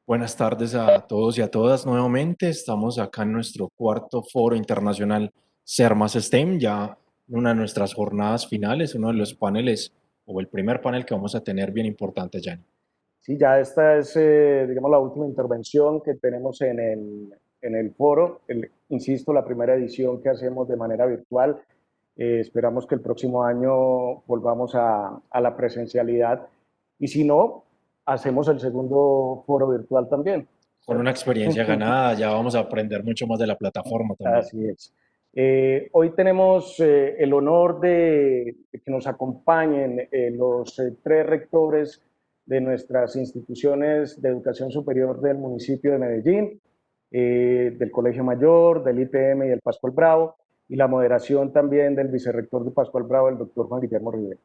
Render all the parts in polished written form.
Buenas tardes a todos y a todas nuevamente. Estamos acá en nuestro cuarto foro internacional Ser Más STEM, ya en una de nuestras jornadas finales, uno de los paneles o el primer panel que vamos a tener bien importante, Jan. Sí, ya esta es, digamos, la última intervención que tenemos en el foro. Insisto, la primera edición que hacemos de manera virtual. Esperamos que el próximo año volvamos a la presencialidad y si no, hacemos el segundo foro virtual también. Con una experiencia ganada, ya vamos a aprender mucho más de la plataforma también. Así es. Hoy tenemos el honor de que nos acompañen los tres rectores de nuestras instituciones de educación superior del municipio de Medellín, del Colegio Mayor, del IPM y del Pascual Bravo, y la moderación también del vicerrector de Pascual Bravo, el doctor Juan Guillermo Rivera.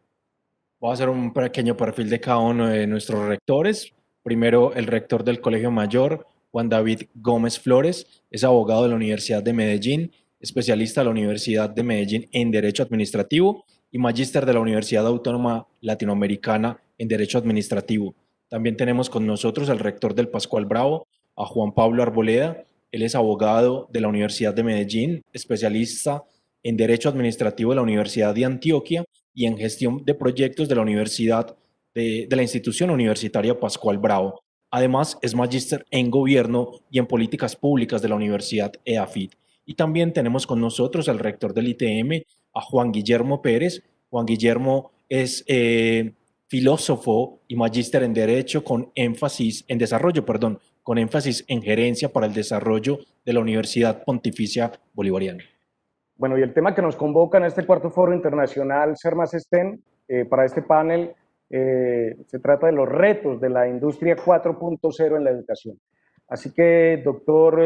Voy a hacer un pequeño perfil de cada uno de nuestros rectores. Primero, el rector del Colegio Mayor, Juan David Gómez Flores, es abogado de la Universidad de Medellín, especialista de la Universidad de Medellín en Derecho Administrativo y magíster de la Universidad Autónoma Latinoamericana en Derecho Administrativo. También tenemos con nosotros al rector del Pascual Bravo, a Juan Pablo Arboleda. Él es abogado de la Universidad de Medellín, especialista en Derecho Administrativo de la Universidad de Antioquia y en gestión de proyectos de la Universidad de la institución universitaria Pascual Bravo. Además, es magíster en gobierno y en políticas públicas de la Universidad EAFIT. Y también tenemos con nosotros al rector del ITM, a Juan Guillermo Pérez. Juan Guillermo es filósofo y magíster en Derecho con énfasis en desarrollo, con énfasis en gerencia para el desarrollo de la Universidad Pontificia Bolivariana. Bueno, y el tema que nos convoca en este cuarto foro internacional Ser Más STEM, para este panel, se trata de los retos de la industria 4.0 en la educación. Así que, doctor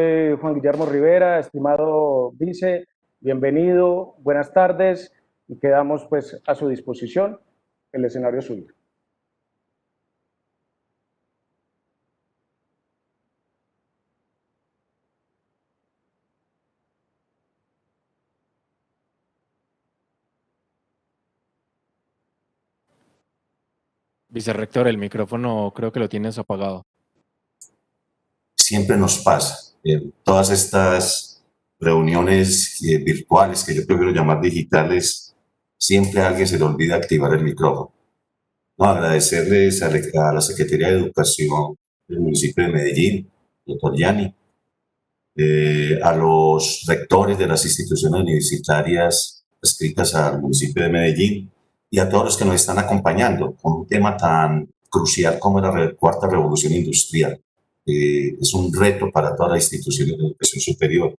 Juan Guillermo Rivera, estimado vice, bienvenido, buenas tardes, y quedamos pues a su disposición. El escenario es suyo. Vicerrector, el micrófono creo que lo tienes apagado. Siempre nos pasa. Todas estas reuniones virtuales, que yo prefiero llamar digitales, siempre a alguien se le olvida activar el micrófono. No, agradecerles a la Secretaría de Educación del municipio de Medellín, doctor Yanni, a los rectores de las instituciones universitarias adscritas al municipio de Medellín y a todos los que nos están acompañando con un tema tan crucial como la cuarta revolución industrial. Es un reto para todas las instituciones de educación superior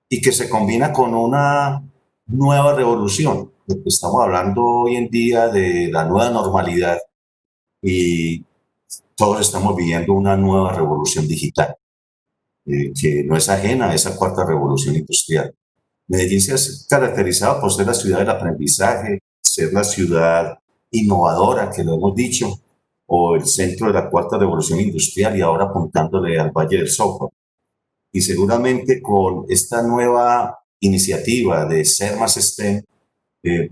y que se combina con una nueva revolución. Estamos hablando hoy en día de la nueva normalidad y todos estamos viviendo una nueva revolución digital que no es ajena a esa cuarta revolución industrial. Medellín se ha caracterizado por ser la ciudad del aprendizaje, ser la ciudad innovadora, que lo hemos dicho, o el centro de la cuarta revolución industrial y ahora apuntándole al Valle del Software. Y seguramente con esta nueva iniciativa de Ser Más STEM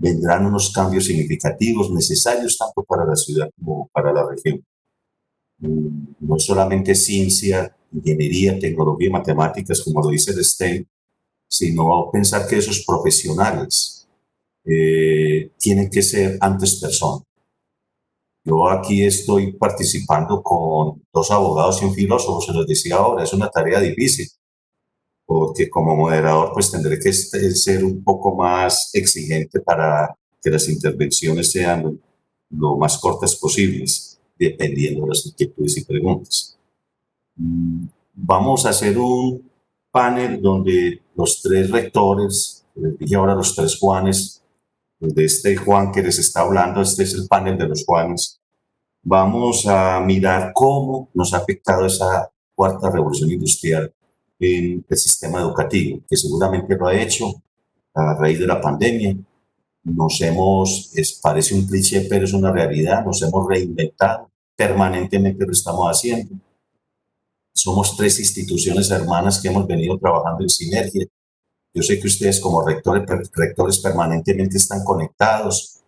vendrán unos cambios significativos necesarios tanto para la ciudad como para la región. No solamente ciencia, ingeniería, tecnología y matemáticas, como lo dice el STEM, sino pensar que esos profesionales tienen que ser antes personas. Yo aquí estoy participando con dos abogados y un filósofo, se los decía ahora, es una tarea difícil, porque como moderador pues tendré que ser un poco más exigente para que las intervenciones sean lo más cortas posibles, dependiendo de las inquietudes y preguntas. Vamos a hacer un panel donde los tres rectores, les dije ahora los tres Juanes, de este Juan que les está hablando, este es el panel de los Juanes. Vamos a mirar cómo nos ha afectado esa cuarta revolución industrial en el sistema educativo, que seguramente lo ha hecho a raíz de la pandemia. Parece un cliché, pero es una realidad, nos hemos reinventado, permanentemente lo estamos haciendo. Somos tres instituciones hermanas que hemos venido trabajando en sinergia. Yo sé que ustedes como rectores permanentemente están conectados,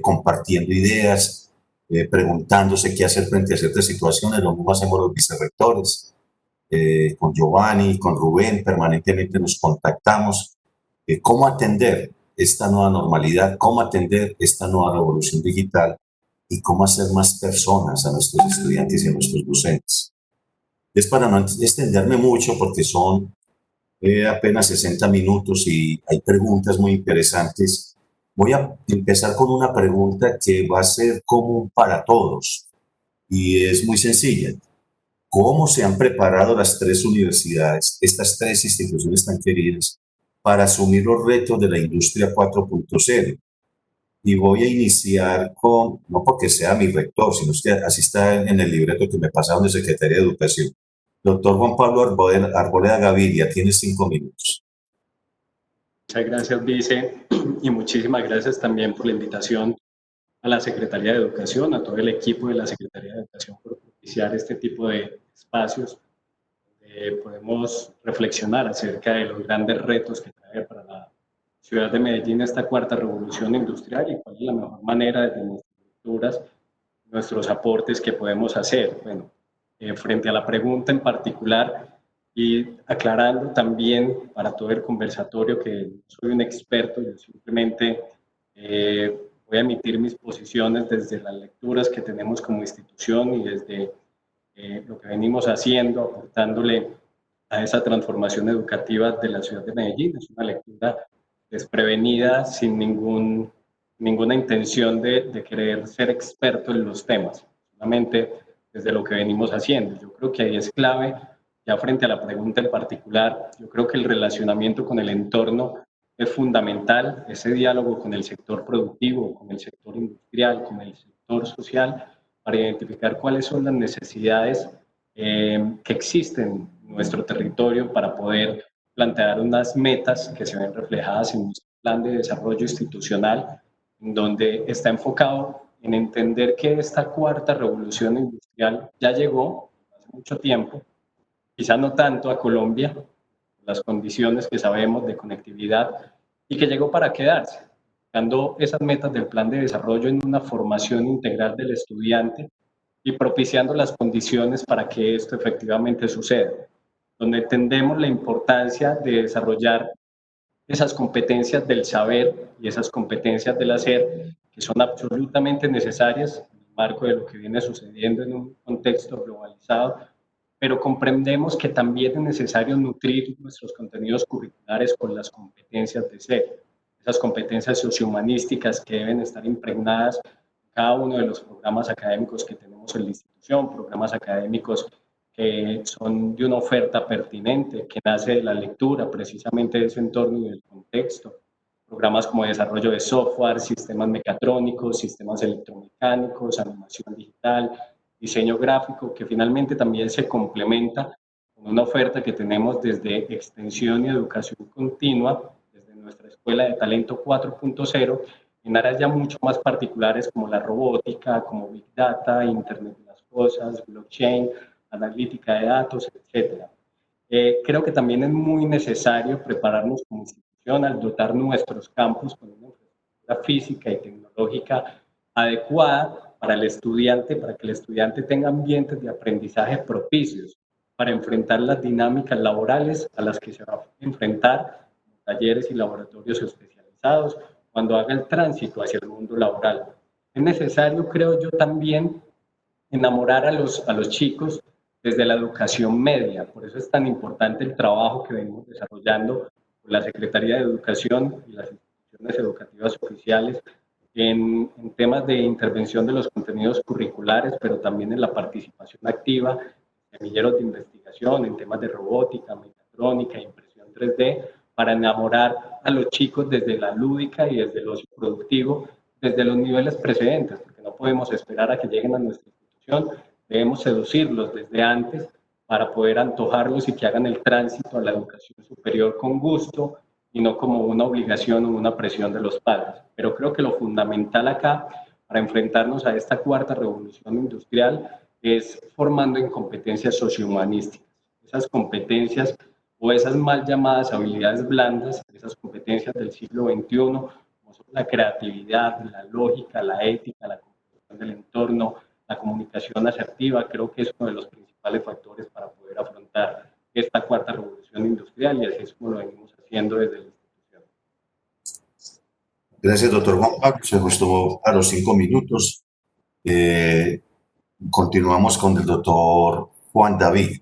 compartiendo ideas, preguntándose qué hacer frente a ciertas situaciones. Lo mismo hacemos los vicerrectores, con Giovanni, con Rubén, permanentemente nos contactamos. ¿Cómo atender esta nueva normalidad? ¿Cómo atender esta nueva revolución digital? Y cómo hacer más personas a nuestros estudiantes y a nuestros docentes. Es para no extenderme mucho porque son apenas 60 minutos y hay preguntas muy interesantes. Voy a empezar con una pregunta que va a ser común para todos y es muy sencilla. ¿Cómo se han preparado las tres universidades, estas tres instituciones tan queridas, para asumir los retos de la industria 4.0? Y voy a iniciar con, no porque sea mi rector, sino que así está en el libreto que me pasaron de Secretaría de Educación. Doctor Juan Pablo Arboleda Gaviria, tiene 5 minutos. Muchas gracias, Vice, y muchísimas gracias también por la invitación a la Secretaría de Educación, a todo el equipo de la Secretaría de Educación por propiciar este tipo de espacios. Podemos reflexionar acerca de los grandes retos que trae para la ciudad de Medellín esta cuarta revolución industrial y cuál es la mejor manera desde nuestras estructuras, nuestros aportes que podemos hacer. Bueno, frente a la pregunta en particular y aclarando también para todo el conversatorio que no soy un experto, yo simplemente voy a emitir mis posiciones desde las lecturas que tenemos como institución y desde lo que venimos haciendo, aportándole a esa transformación educativa de la ciudad de Medellín. Es una lectura desprevenida, sin ninguna intención de querer ser experto en los temas, solamente desde lo que venimos haciendo. Yo creo que ahí es clave, ya frente a la pregunta en particular, yo creo que el relacionamiento con el entorno es fundamental, ese diálogo con el sector productivo, con el sector industrial, con el sector social, para identificar cuáles son las necesidades que existen en nuestro territorio para poder plantear unas metas que se ven reflejadas en nuestro plan de desarrollo institucional, en donde está enfocado en entender que esta cuarta revolución industrial ya llegó hace mucho tiempo, quizá no tanto a Colombia, las condiciones que sabemos de conectividad, y que llegó para quedarse, dando esas metas del plan de desarrollo en una formación integral del estudiante y propiciando las condiciones para que esto efectivamente suceda, donde entendemos la importancia de desarrollar esas competencias del saber y esas competencias del hacer que son absolutamente necesarias en el marco de lo que viene sucediendo en un contexto globalizado, pero comprendemos que también es necesario nutrir nuestros contenidos curriculares con las competencias de ser, esas competencias sociohumanísticas que deben estar impregnadas en cada uno de los programas académicos que tenemos en la institución, programas académicos que son de una oferta pertinente, que nace de la lectura precisamente de ese entorno y del contexto. Programas como desarrollo de software, sistemas mecatrónicos, sistemas electromecánicos, animación digital, diseño gráfico, que finalmente también se complementa con una oferta que tenemos desde extensión y educación continua, desde nuestra Escuela de Talento 4.0, en áreas ya mucho más particulares como la robótica, como Big Data, Internet de las Cosas, blockchain, analítica de datos, etcétera. Creo que también es muy necesario prepararnos como institución al dotar nuestros campus con una infraestructura física y tecnológica adecuada para el estudiante, para que el estudiante tenga ambientes de aprendizaje propicios para enfrentar las dinámicas laborales a las que se va a enfrentar, talleres y laboratorios especializados, cuando haga el tránsito hacia el mundo laboral. Es necesario, creo yo, también enamorar a los chicos desde la educación media. Por eso es tan importante el trabajo que venimos desarrollando con la Secretaría de Educación y las instituciones educativas oficiales en temas de intervención de los contenidos curriculares, pero también en la participación activa, semilleros de investigación, en temas de robótica, mecatrónica, impresión 3D, para enamorar a los chicos desde la lúdica y desde el ocio productivo, desde los niveles precedentes, porque no podemos esperar a que lleguen a nuestra institución, debemos seducirlos desde antes para poder antojarlos y que hagan el tránsito a la educación superior con gusto y no como una obligación o una presión de los padres. Pero creo que lo fundamental acá para enfrentarnos a esta cuarta revolución industrial es formando en competencias sociohumanísticas. Esas competencias o esas mal llamadas habilidades blandas, esas competencias del siglo XXI, como son la creatividad, la lógica, la ética, la del entorno, la comunicación asertiva, creo que es uno de los principales factores para poder afrontar esta cuarta revolución industrial, y así es como lo venimos haciendo desde la institución. Gracias, doctor Juan Pablo. Se nos tomó a los 5 minutos. Continuamos con el doctor Juan David.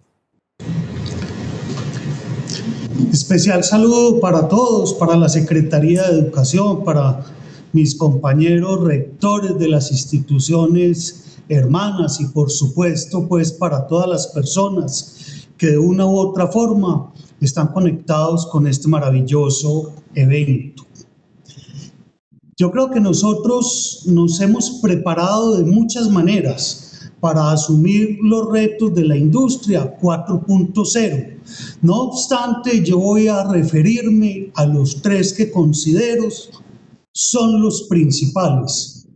Especial saludo para todos, para la Secretaría de Educación, para mis compañeros rectores de las instituciones hermanas y por supuesto pues para todas las personas que de una u otra forma están conectados con este maravilloso evento. Yo creo que nosotros nos hemos preparado de muchas maneras para asumir los retos de la industria 4.0. No obstante, yo voy a referirme a los tres que considero son los principales.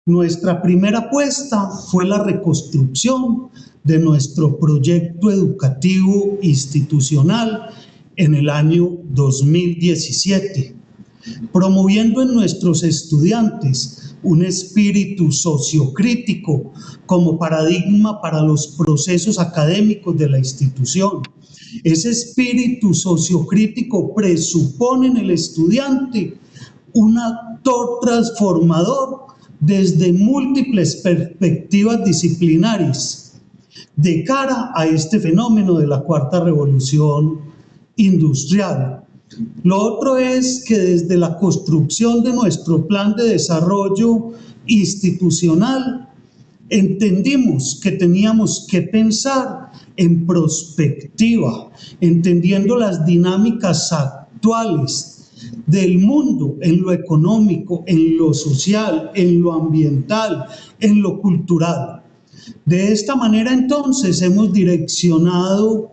Nuestra primera apuesta fue la reconstrucción de nuestro proyecto educativo institucional en el año 2017, promoviendo en nuestros estudiantes un espíritu sociocrítico como paradigma para los procesos académicos de la institución. Ese espíritu sociocrítico presupone en el estudiante un actor transformador desde múltiples perspectivas disciplinarias de cara a este fenómeno de la cuarta revolución industrial. Lo otro es que desde la construcción de nuestro plan de desarrollo institucional entendimos que teníamos que pensar en prospectiva, entendiendo las dinámicas actuales del mundo en lo económico, en lo social, en lo ambiental, en lo cultural. De esta manera entonces hemos direccionado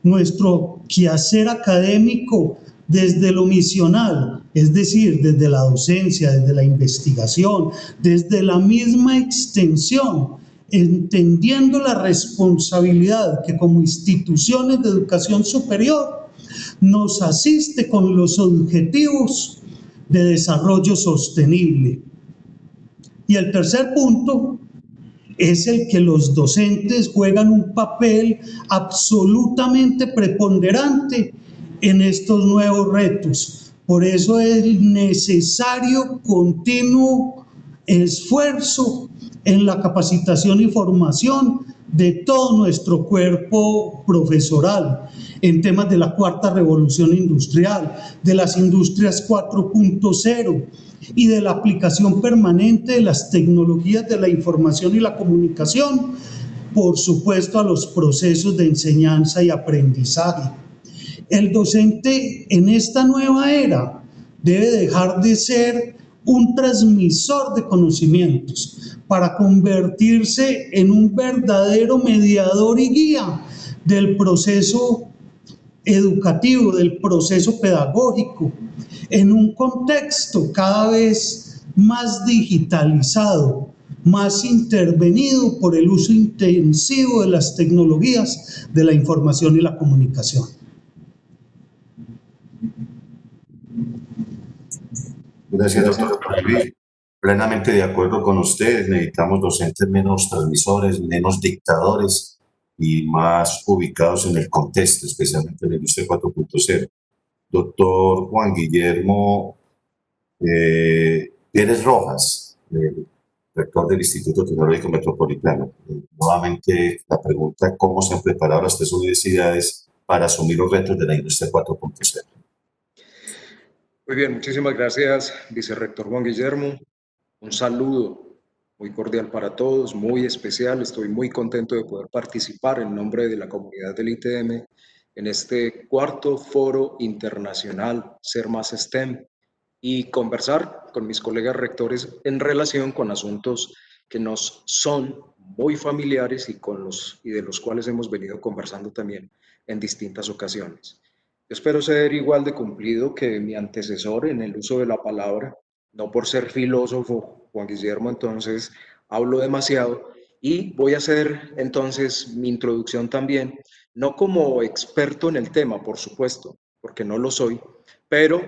nuestro quehacer académico desde lo misional, es decir, desde la docencia, desde la investigación, desde la misma extensión, entendiendo la responsabilidad que como instituciones de educación superior nos asiste con los objetivos de desarrollo sostenible. Y el tercer punto es el que los docentes juegan un papel absolutamente preponderante en estos nuevos retos. Por eso es necesario continuo esfuerzo en la capacitación y formación de todo nuestro cuerpo profesoral en temas de la cuarta revolución industrial, de las industrias 4.0 y de la aplicación permanente de las tecnologías de la información y la comunicación, por supuesto a los procesos de enseñanza y aprendizaje. El docente en esta nueva era debe dejar de ser un transmisor de conocimientos para convertirse en un verdadero mediador y guía del proceso educativo, del proceso pedagógico, en un contexto cada vez más digitalizado, más intervenido por el uso intensivo de las tecnologías de la información y la comunicación. Gracias, doctor. Plenamente de acuerdo con ustedes. Necesitamos docentes menos transmisores, menos dictadores y más ubicados en el contexto, especialmente en la industria 4.0. Doctor Juan Guillermo Pérez Rojas, rector del Instituto Tecnológico Metropolitano. Nuevamente la pregunta: ¿cómo se han preparado las tres universidades para asumir los retos de la industria 4.0? Muy bien, muchísimas gracias, vicerrector Juan Guillermo. Un saludo muy cordial para todos, muy especial. Estoy muy contento de poder participar en nombre de la comunidad del ITM en este cuarto foro internacional Ser Más STEM y conversar con mis colegas rectores en relación con asuntos que nos son muy familiares y de los cuales hemos venido conversando también en distintas ocasiones. Yo espero ser igual de cumplido que mi antecesor en el uso de la palabra. No por ser filósofo, Juan Guillermo, entonces hablo demasiado y voy a hacer entonces mi introducción también, no como experto en el tema, por supuesto, porque no lo soy, pero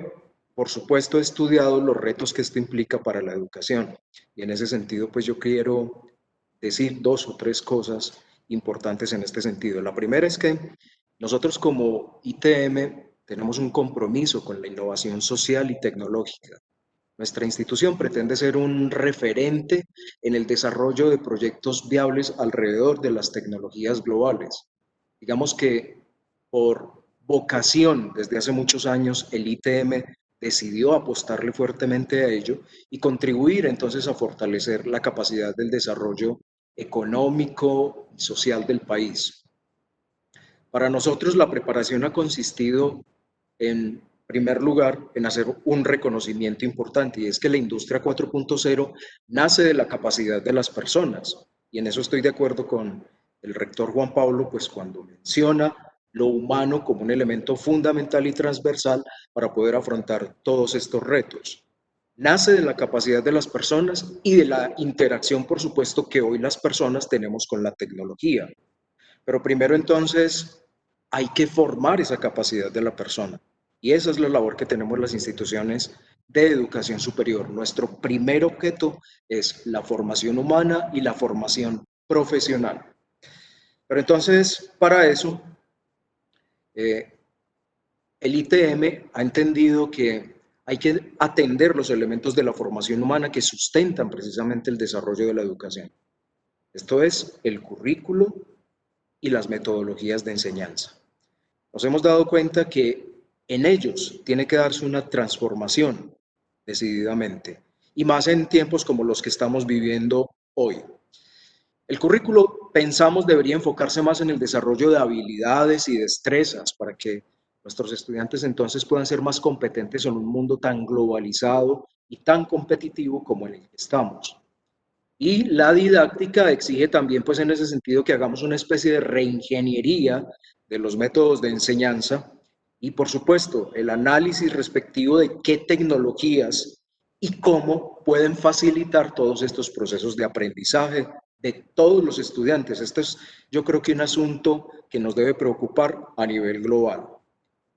por supuesto, he estudiado los retos que esto implica para la educación. Y en ese sentido, pues yo quiero decir 2 o 3 cosas importantes en este sentido. La primera es que nosotros como ITM tenemos un compromiso con la innovación social y tecnológica. Nuestra institución pretende ser un referente en el desarrollo de proyectos viables alrededor de las tecnologías globales. Digamos que por vocación, desde hace muchos años, el ITM decidió apostarle fuertemente a ello y contribuir entonces a fortalecer la capacidad del desarrollo económico y social del país. Para nosotros la preparación ha consistido en primer lugar en hacer un reconocimiento importante, y es que la industria 4.0 nace de la capacidad de las personas, y en eso estoy de acuerdo con el rector Juan Pablo, pues cuando menciona lo humano como un elemento fundamental y transversal para poder afrontar todos estos retos. Nace de la capacidad de las personas y de la interacción, por supuesto, que hoy las personas tenemos con la tecnología. Pero primero entonces hay que formar esa capacidad de la persona. Y esa es la labor que tenemos las instituciones de educación superior. Nuestro primer objeto es la formación humana y la formación profesional. Pero entonces, para eso, el ITM ha entendido que hay que atender los elementos de la formación humana que sustentan precisamente el desarrollo de la educación. Esto es el currículo y las metodologías de enseñanza. Nos hemos dado cuenta que en ellos tiene que darse una transformación decididamente, y más en tiempos como los que estamos viviendo hoy. El currículo, pensamos, debería enfocarse más en el desarrollo de habilidades y destrezas para que nuestros estudiantes entonces puedan ser más competentes en un mundo tan globalizado y tan competitivo como en el que estamos. Y la didáctica exige también, pues en ese sentido, que hagamos una especie de reingeniería de los métodos de enseñanza y, por supuesto, el análisis respectivo de qué tecnologías y cómo pueden facilitar todos estos procesos de aprendizaje de todos los estudiantes. Esto es, yo creo que un asunto que nos debe preocupar a nivel global.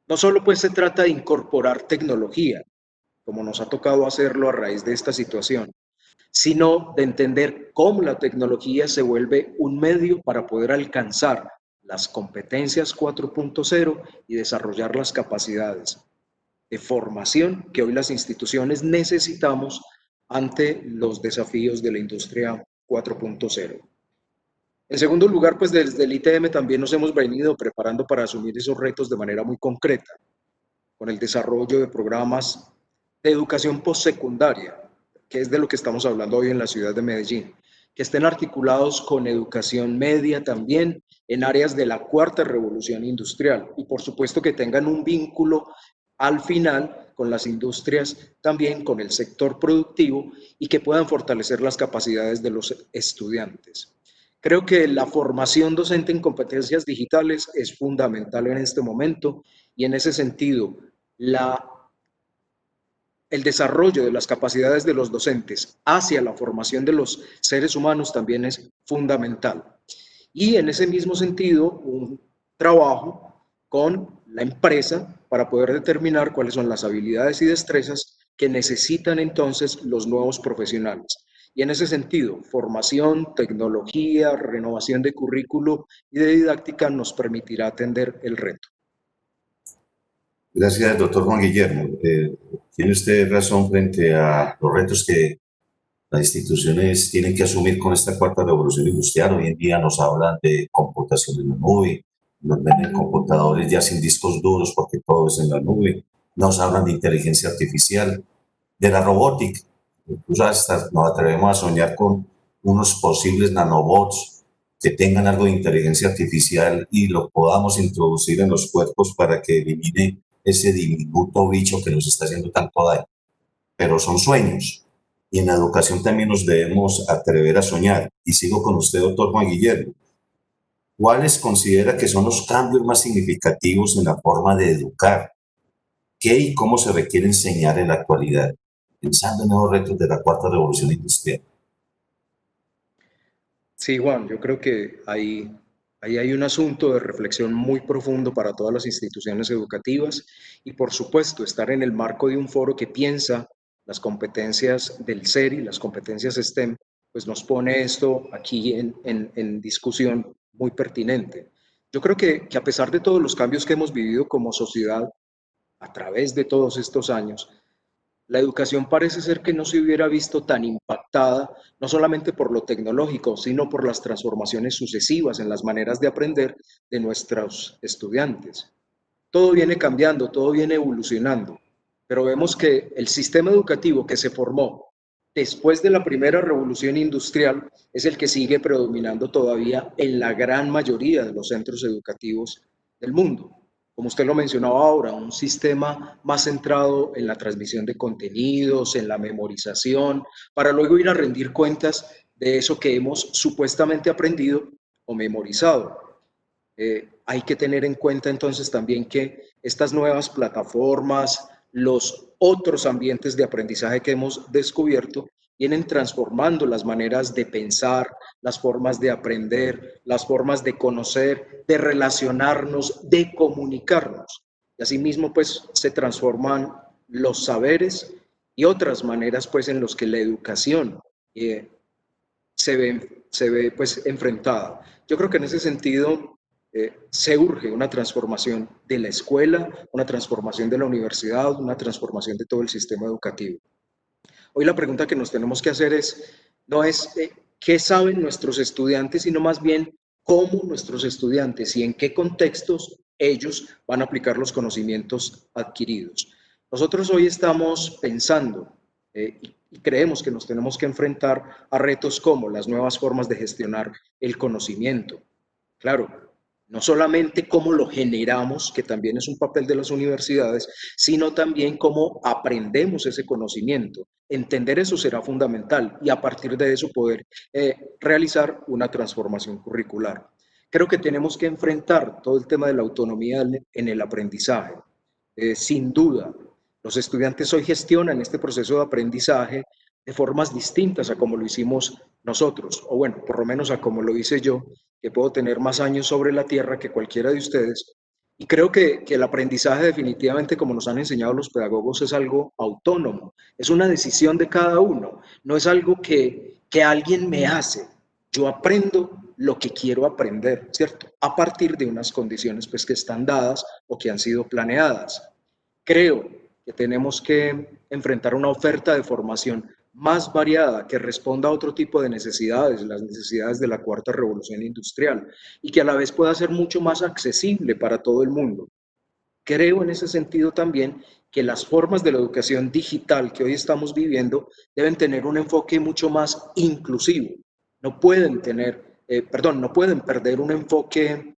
No solo pues se trata de incorporar tecnología, como nos ha tocado hacerlo a raíz de esta situación, sino de entender cómo la tecnología se vuelve un medio para poder alcanzar las competencias 4.0 y desarrollar las capacidades de formación que hoy las instituciones necesitamos ante los desafíos de la industria 4.0. En segundo lugar, pues desde el ITM también nos hemos venido preparando para asumir esos retos de manera muy concreta, con el desarrollo de programas de educación postsecundaria, que es de lo que estamos hablando hoy en la ciudad de Medellín, que estén articulados con educación media también en áreas de la cuarta revolución industrial y por supuesto que tengan un vínculo al final con las industrias, también con el sector productivo y que puedan fortalecer las capacidades de los estudiantes. Creo que la formación docente en competencias digitales es fundamental en este momento y en ese sentido el desarrollo de las capacidades de los docentes hacia la formación de los seres humanos también es fundamental. Y en ese mismo sentido, un trabajo con la empresa para poder determinar cuáles son las habilidades y destrezas que necesitan entonces los nuevos profesionales. Y en ese sentido, formación, tecnología, renovación de currículo y de didáctica nos permitirá atender el reto. Gracias, doctor Juan Guillermo. Tiene usted razón frente a los retos que las instituciones tienen que asumir con esta cuarta revolución industrial. Hoy en día nos hablan de computación en la nube, nos venden computadores ya sin discos duros porque todo es en la nube, nos hablan de inteligencia artificial, de la robótica. Incluso hasta nos atrevemos a soñar con unos posibles nanobots que tengan algo de inteligencia artificial y lo podamos introducir en los cuerpos para que elimine ese diminuto bicho que nos está haciendo tanto daño. Pero son sueños. Y en la educación también nos debemos atrever a soñar. Y sigo con usted, doctor Juan Guillermo. ¿Cuáles considera que son los cambios más significativos en la forma de educar? ¿Qué y cómo se requiere enseñar en la actualidad? Pensando en los retos de la cuarta revolución industrial. Sí, Juan, yo creo que hay Ahí hay un asunto de reflexión muy profundo para todas las instituciones educativas y, por supuesto, estar en el marco de un foro que piensa las competencias del SER y las competencias STEM, pues nos pone esto aquí en discusión muy pertinente. Yo creo que a pesar de todos los cambios que hemos vivido como sociedad a través de todos estos años, la educación parece ser que no se hubiera visto tan impactada, no solamente por lo tecnológico, sino por las transformaciones sucesivas en las maneras de aprender de nuestros estudiantes. Todo viene cambiando, todo viene evolucionando, pero vemos que el sistema educativo que se formó después de la primera revolución industrial es el que sigue predominando todavía en la gran mayoría de los centros educativos del mundo. Como usted lo mencionaba ahora, un sistema más centrado en la transmisión de contenidos, en la memorización, para luego ir a rendir cuentas de eso que hemos supuestamente aprendido o memorizado. Hay que tener en cuenta entonces también que estas nuevas plataformas, los otros ambientes de aprendizaje que hemos descubierto, vienen transformando las maneras de pensar, las formas de aprender, las formas de conocer, de relacionarnos, de comunicarnos. Y asimismo, pues, se transforman los saberes y otras maneras, pues, en los que la educación se ve pues enfrentada. Yo creo que en ese sentido se urge una transformación de la escuela, una transformación de la universidad, una transformación de todo el sistema educativo. Hoy la pregunta que nos tenemos que hacer no es qué saben nuestros estudiantes, sino más bien cómo nuestros estudiantes y en qué contextos ellos van a aplicar los conocimientos adquiridos. Nosotros hoy estamos pensando y creemos que nos tenemos que enfrentar a retos como las nuevas formas de gestionar el conocimiento. Claro, no solamente cómo lo generamos, que también es un papel de las universidades, sino también cómo aprendemos ese conocimiento. Entender eso será fundamental y a partir de eso poder realizar una transformación curricular. Creo que tenemos que enfrentar todo el tema de la autonomía en el aprendizaje. Sin duda, los estudiantes hoy gestionan este proceso de aprendizaje de formas distintas a como lo hicimos nosotros, o bueno, por lo menos a como lo hice yo, que puedo tener más años sobre la tierra que cualquiera de ustedes. Y creo que el aprendizaje definitivamente, como nos han enseñado los pedagogos, es algo autónomo, es una decisión de cada uno, no es algo que alguien me hace. Yo aprendo lo que quiero aprender, ¿cierto? A partir de unas condiciones pues, que están dadas o que han sido planeadas. Creo que tenemos que enfrentar una oferta de formación más variada que responda a otro tipo de necesidades, las necesidades de la cuarta revolución industrial, y que a la vez pueda ser mucho más accesible para todo el mundo. Creo en ese sentido también que las formas de la educación digital que hoy estamos viviendo deben tener un enfoque mucho más inclusivo. No pueden no pueden perder un enfoque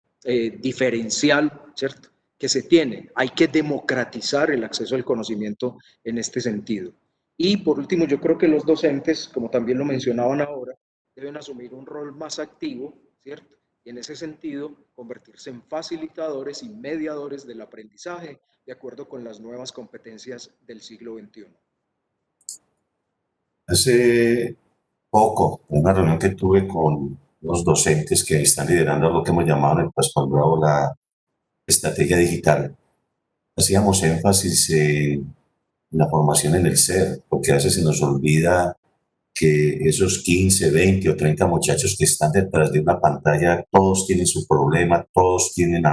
diferencial, ¿cierto? Que se tiene. Hay que democratizar el acceso al conocimiento en este sentido. Y por último, yo creo que los docentes, como también lo mencionaban ahora, deben asumir un rol más activo, ¿cierto? Y en ese sentido, convertirse en facilitadores y mediadores del aprendizaje de acuerdo con las nuevas competencias del siglo XXI. Hace poco, en una reunión que tuve con los docentes que están liderando lo que hemos llamado en el Pascual Bravo la estrategia digital, hacíamos énfasis en la formación en el ser, porque a veces se nos olvida que esos 15, 20 o 30 muchachos que están detrás de una pantalla, todos tienen su problema, todos tienen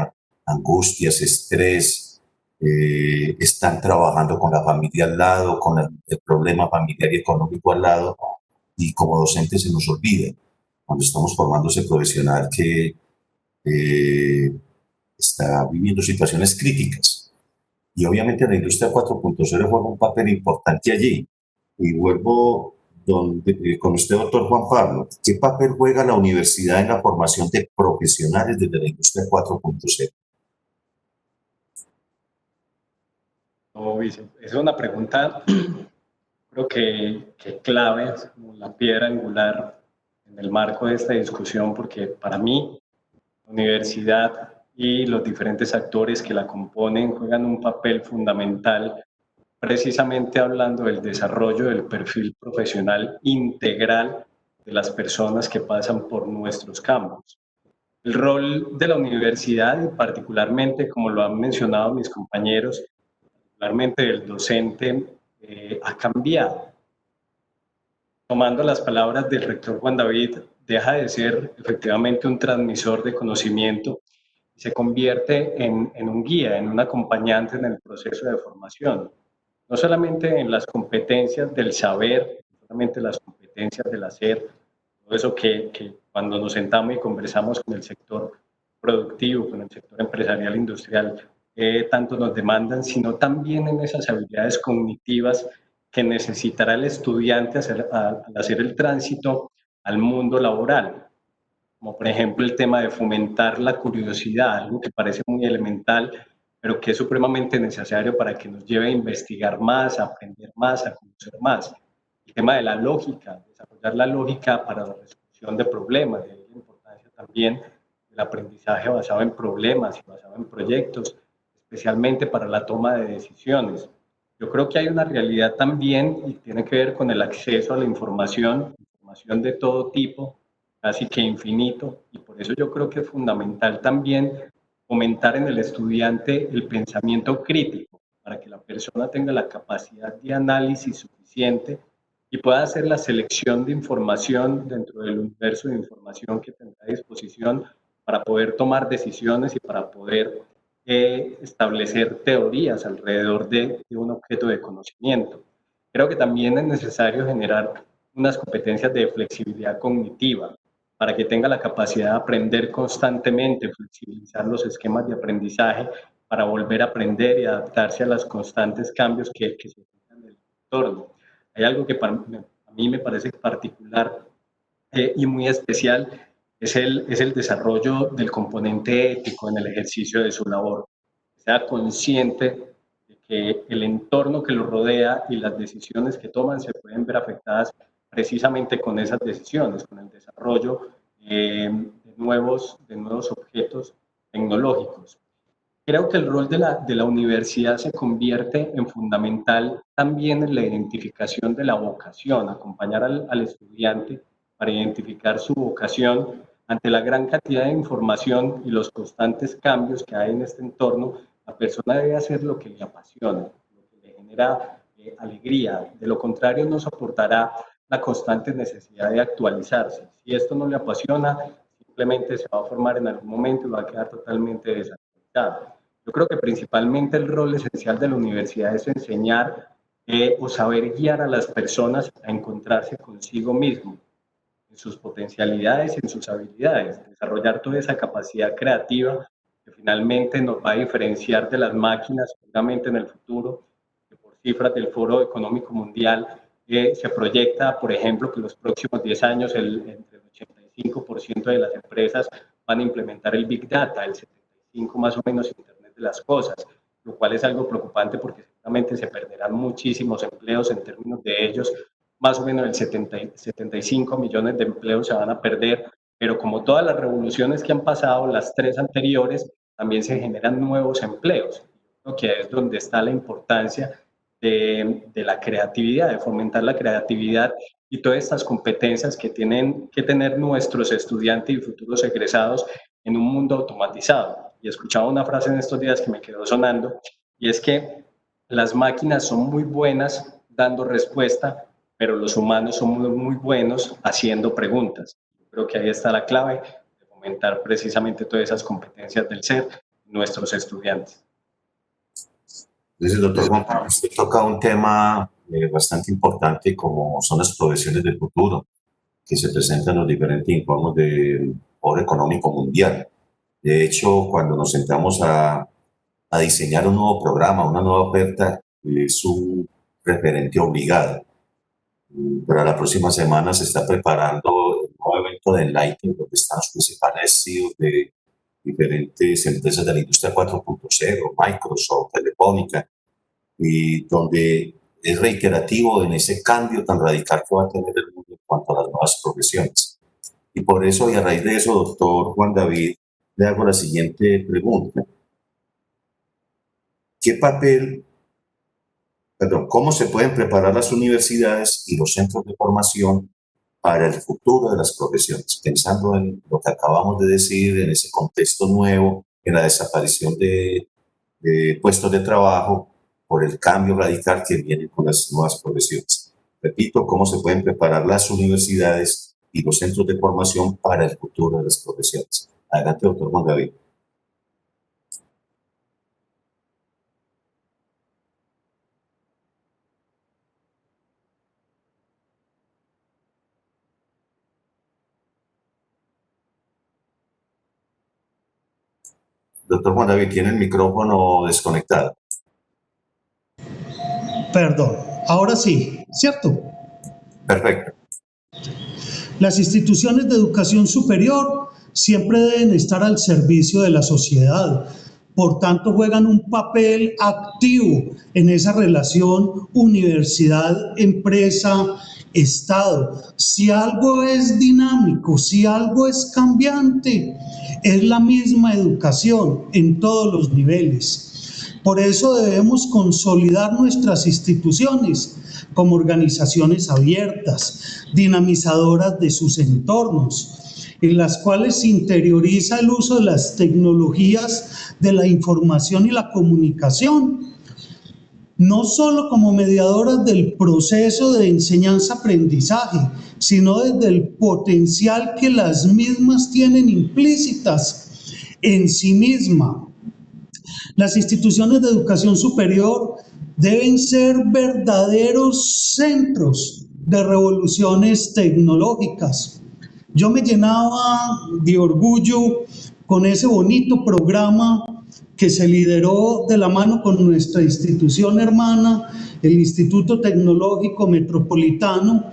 angustias, estrés, están trabajando con la familia al lado, con el problema familiar y económico al lado, y como docentes se nos olvida cuando estamos formando ese profesional que está viviendo situaciones críticas. Y obviamente la industria 4.0 juega un papel importante allí. Y vuelvo con usted, doctor Juan Pablo. ¿Qué papel juega la universidad en la formación de profesionales desde la industria 4.0? No, vice, es una pregunta, creo que clave, es como la piedra angular en el marco de esta discusión, porque para mí, la universidad y los diferentes actores que la componen juegan un papel fundamental, precisamente hablando del desarrollo del perfil profesional integral de las personas que pasan por nuestros campos. El rol de la universidad, y particularmente, como lo han mencionado mis compañeros, particularmente el docente, ha cambiado. Tomando las palabras del rector Juan David, deja de ser efectivamente un transmisor de conocimiento y se convierte en un guía, en un acompañante en el proceso de formación. No solamente en las competencias del saber, no solamente las competencias del hacer, todo eso que cuando nos sentamos y conversamos con el sector productivo, con el sector empresarial industrial, tanto nos demandan, sino también en esas habilidades cognitivas que necesitará el estudiante al hacer el tránsito al mundo laboral, como por ejemplo el tema de fomentar la curiosidad, algo que parece muy elemental, pero que es supremamente necesario para que nos lleve a investigar más, a aprender más, a conocer más. El tema de la lógica, desarrollar la lógica para la resolución de problemas, de ahí la importancia también del aprendizaje basado en problemas y basado en proyectos, especialmente para la toma de decisiones. Yo creo que hay una realidad también y tiene que ver con el acceso a la información de todo tipo, casi que infinito, y por eso yo creo que es fundamental también fomentar en el estudiante el pensamiento crítico, para que la persona tenga la capacidad de análisis suficiente y pueda hacer la selección de información dentro del universo de información que tendrá a disposición para poder tomar decisiones y para poder establecer teorías alrededor de un objeto de conocimiento. Creo que también es necesario generar unas competencias de flexibilidad cognitiva para que tenga la capacidad de aprender constantemente, flexibilizar los esquemas de aprendizaje para volver a aprender y adaptarse a los constantes cambios que se presentan en el entorno. Hay algo que a mí me parece particular y muy especial, es el desarrollo del componente ético en el ejercicio de su labor. Sea consciente de que el entorno que lo rodea y las decisiones que toman se pueden ver afectadas precisamente con esas decisiones, con el desarrollo de nuevos objetos tecnológicos. Creo que el rol de la universidad se convierte en fundamental también en la identificación de la vocación, acompañar al estudiante para identificar su vocación ante la gran cantidad de información y los constantes cambios que hay en este entorno. La persona debe hacer lo que le apasiona, lo que le genera alegría. De lo contrario, no soportará la constante necesidad de actualizarse. Si esto no le apasiona, simplemente se va a formar en algún momento y va a quedar totalmente desactualizado. Yo creo que principalmente el rol esencial de la universidad es enseñar o saber guiar a las personas a encontrarse consigo mismo, en sus potencialidades y en sus habilidades, desarrollar toda esa capacidad creativa que finalmente nos va a diferenciar de las máquinas, seguramente en el futuro, que por cifras del Foro Económico Mundial se proyecta, por ejemplo, que en los próximos 10 años entre el 85% de las empresas van a implementar el Big Data, el 75% más o menos Internet de las cosas, lo cual es algo preocupante porque seguramente se perderán muchísimos empleos en términos de ellos, más o menos el 75 millones de empleos se van a perder, pero como todas las revoluciones que han pasado, las tres anteriores, también se generan nuevos empleos, ¿no? Que es donde está la importancia de la creatividad, de fomentar la creatividad y todas estas competencias que tienen que tener nuestros estudiantes y futuros egresados en un mundo automatizado. Y escuchaba una frase en estos días que me quedó sonando, y es que las máquinas son muy buenas dando respuesta, pero los humanos son muy buenos haciendo preguntas. Yo creo que ahí está la clave de fomentar precisamente todas esas competencias del ser en nuestros estudiantes. Entonces, doctor Juan, usted toca un tema bastante importante como son las profesiones del futuro que se presentan en los diferentes informes del Foro Económico Mundial. De hecho, cuando nos sentamos a diseñar un nuevo programa, una nueva oferta, es un referente obligado. Para la próxima semana se está preparando el nuevo evento de Enlighten, donde están los principales CEOs de diferentes empresas de la industria 4.0, Microsoft, Telefónica, y donde es reiterativo en ese cambio tan radical que va a tener el mundo en cuanto a las nuevas profesiones. Y por eso, y a raíz de eso, doctor Juan David, le hago la siguiente pregunta. ¿Qué papel, perdón, cómo se pueden preparar las universidades y los centros de formación para el futuro de las profesiones, pensando en lo que acabamos de decir, en ese contexto nuevo, en la desaparición de puestos de trabajo por el cambio radical que viene con las nuevas profesiones. Repito, cómo se pueden preparar las universidades y los centros de formación para el futuro de las profesiones. Adelante, doctor Juan David. Doctor Juan David, tiene el micrófono desconectado. Perdón, ahora sí, ¿cierto? Perfecto. Las instituciones de educación superior siempre deben estar al servicio de la sociedad. Por tanto, juegan un papel activo en esa relación universidad-empresa-estado. Si algo es dinámico, si algo es cambiante, es la misma educación en todos los niveles. Por eso debemos consolidar nuestras instituciones como organizaciones abiertas, dinamizadoras de sus entornos, en las cuales se interioriza el uso de las tecnologías de la información y la comunicación, no solo como mediadoras del proceso de enseñanza-aprendizaje, sino desde el potencial que las mismas tienen implícitas en sí mismas. Las instituciones de educación superior deben ser verdaderos centros de revoluciones tecnológicas. Yo me llenaba de orgullo con ese bonito programa que se lideró de la mano con nuestra institución hermana, el Instituto Tecnológico Metropolitano,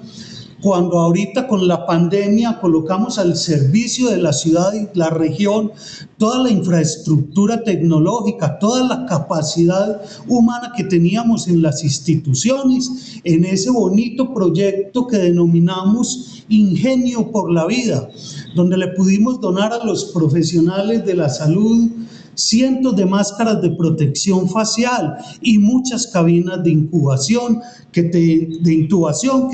cuando ahorita con la pandemia colocamos al servicio de la ciudad y la región toda la infraestructura tecnológica, toda la capacidad humana que teníamos en las instituciones, en ese bonito proyecto que denominamos Ingenio por la Vida, donde le pudimos donar a los profesionales de la salud cientos de máscaras de protección facial y muchas cabinas de intubación que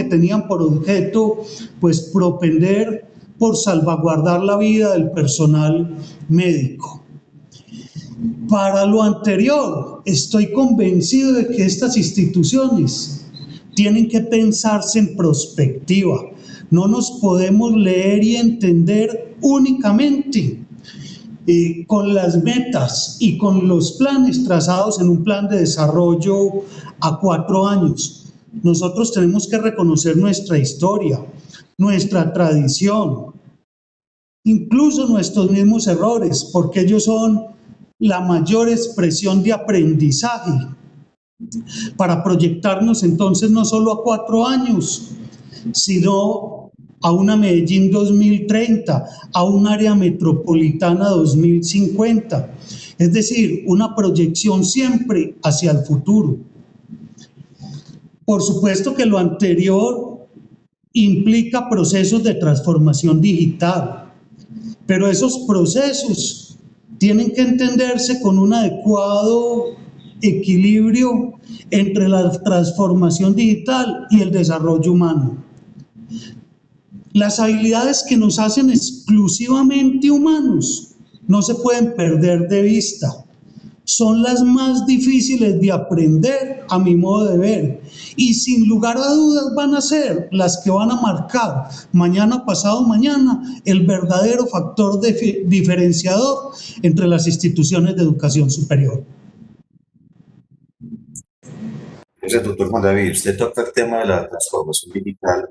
tenían por objeto pues propender por salvaguardar la vida del personal médico. Para lo anterior, estoy convencido de que estas instituciones tienen que pensarse en perspectiva. No nos podemos leer y entender únicamente con las metas y con los planes trazados en un plan de desarrollo a 4 años. Nosotros tenemos que reconocer nuestra historia, nuestra tradición, incluso nuestros mismos errores, porque ellos son la mayor expresión de aprendizaje para proyectarnos entonces no solo a 4 años, sino a una Medellín 2030, a un área metropolitana 2050. Es decir, una proyección siempre hacia el futuro. Por supuesto que lo anterior implica procesos de transformación digital, pero esos procesos tienen que entenderse con un adecuado equilibrio entre la transformación digital y el desarrollo humano. Las habilidades que nos hacen exclusivamente humanos no se pueden perder de vista. Son las más difíciles de aprender, a mi modo de ver, y sin lugar a dudas van a ser las que van a marcar mañana, pasado mañana, el verdadero factor diferenciador entre las instituciones de educación superior. Entonces, doctor Juan David, usted toca el tema de la transformación digital.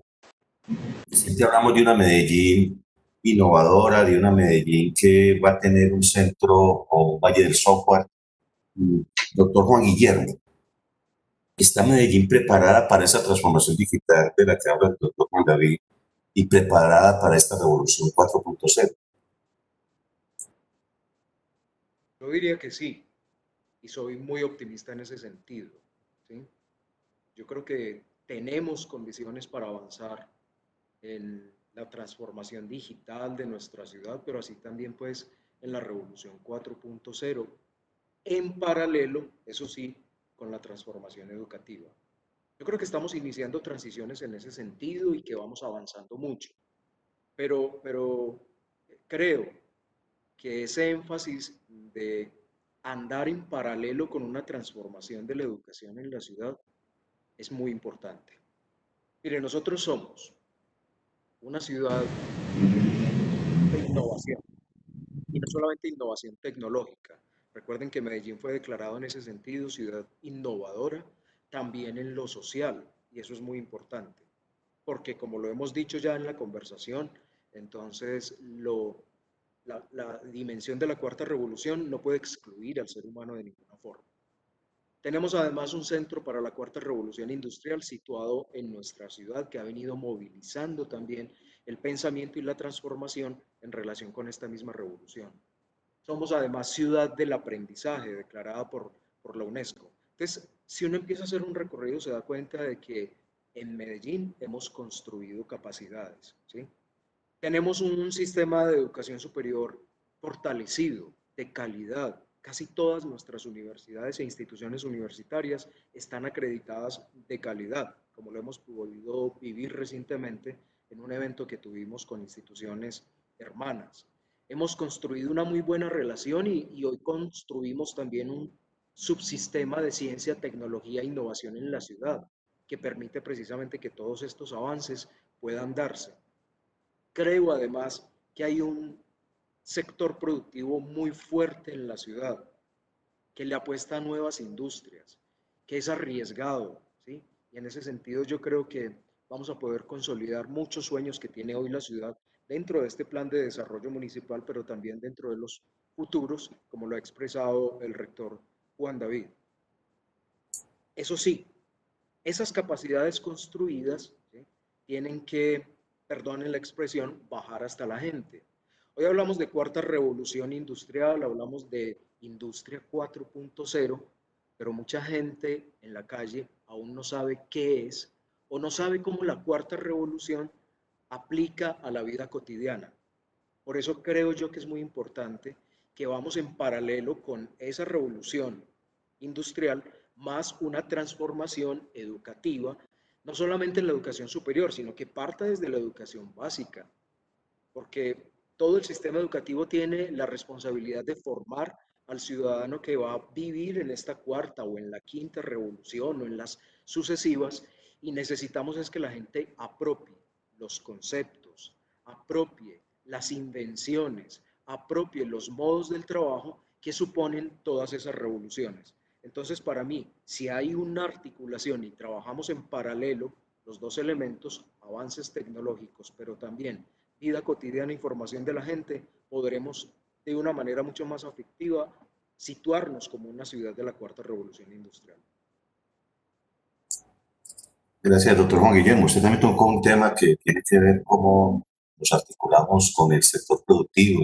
Siempre hablamos de una Medellín innovadora, de una Medellín que va a tener un centro o un valle del software. Doctor Juan Guillermo, ¿está Medellín preparada para esa transformación digital de la que habla el doctor Juan David y preparada para esta revolución 4.0? Yo diría que sí, y soy muy optimista en ese sentido, ¿sí? Yo creo que tenemos condiciones para avanzar en la transformación digital de nuestra ciudad, pero así también pues en la revolución 4.0, en paralelo, eso sí, con la transformación educativa. Yo creo que estamos iniciando transiciones en ese sentido y que vamos avanzando mucho, pero creo que ese énfasis de andar en paralelo con una transformación de la educación en la ciudad es muy importante. Mire, nosotros somos una ciudad de innovación y no solamente innovación tecnológica. Recuerden que Medellín fue declarado en ese sentido ciudad innovadora, también en lo social, y eso es muy importante, porque como lo hemos dicho ya en la conversación, entonces la dimensión de la cuarta revolución no puede excluir al ser humano de ninguna forma. Tenemos además un centro para la cuarta revolución industrial situado en nuestra ciudad que ha venido movilizando también el pensamiento y la transformación en relación con esta misma revolución. Somos además ciudad del aprendizaje declarada por la UNESCO. Entonces, si uno empieza a hacer un recorrido se da cuenta de que en Medellín hemos construido capacidades, ¿sí? Tenemos un sistema de educación superior fortalecido, de calidad. Casi todas nuestras universidades e instituciones universitarias están acreditadas de calidad, como lo hemos podido vivir recientemente en un evento que tuvimos con instituciones hermanas. Hemos construido una muy buena relación y hoy construimos también un subsistema de ciencia, tecnología e innovación en la ciudad, que permite precisamente que todos estos avances puedan darse. Creo además que hay un sector productivo muy fuerte en la ciudad, que le apuesta a nuevas industrias, que es arriesgado, ¿sí? Y en ese sentido yo creo que vamos a poder consolidar muchos sueños que tiene hoy la ciudad dentro de este plan de desarrollo municipal, pero también dentro de los futuros, como lo ha expresado el rector Juan David. Eso sí, esas capacidades construidas, ¿sí?, tienen que, perdonen la expresión, bajar hasta la gente. Hoy hablamos de cuarta revolución industrial, hablamos de industria 4.0, pero mucha gente en la calle aún no sabe qué es o no sabe cómo la cuarta revolución aplica a la vida cotidiana. Por eso creo yo que es muy importante que vamos en paralelo con esa revolución industrial más una transformación educativa, no solamente en la educación superior, sino que parta desde la educación básica, porque todo el sistema educativo tiene la responsabilidad de formar al ciudadano que va a vivir en esta cuarta o en la quinta revolución o en las sucesivas, y necesitamos es que la gente apropie los conceptos, apropie las invenciones, apropie los modos del trabajo que suponen todas esas revoluciones. Entonces, para mí, si hay una articulación y trabajamos en paralelo los dos elementos, avances tecnológicos, pero también vida cotidiana, información de la gente, podremos de una manera mucho más afectiva situarnos como una ciudad de la cuarta revolución industrial. Gracias, doctor Juan Guillermo. Usted también tocó un tema que tiene que ver cómo nos articulamos con el sector productivo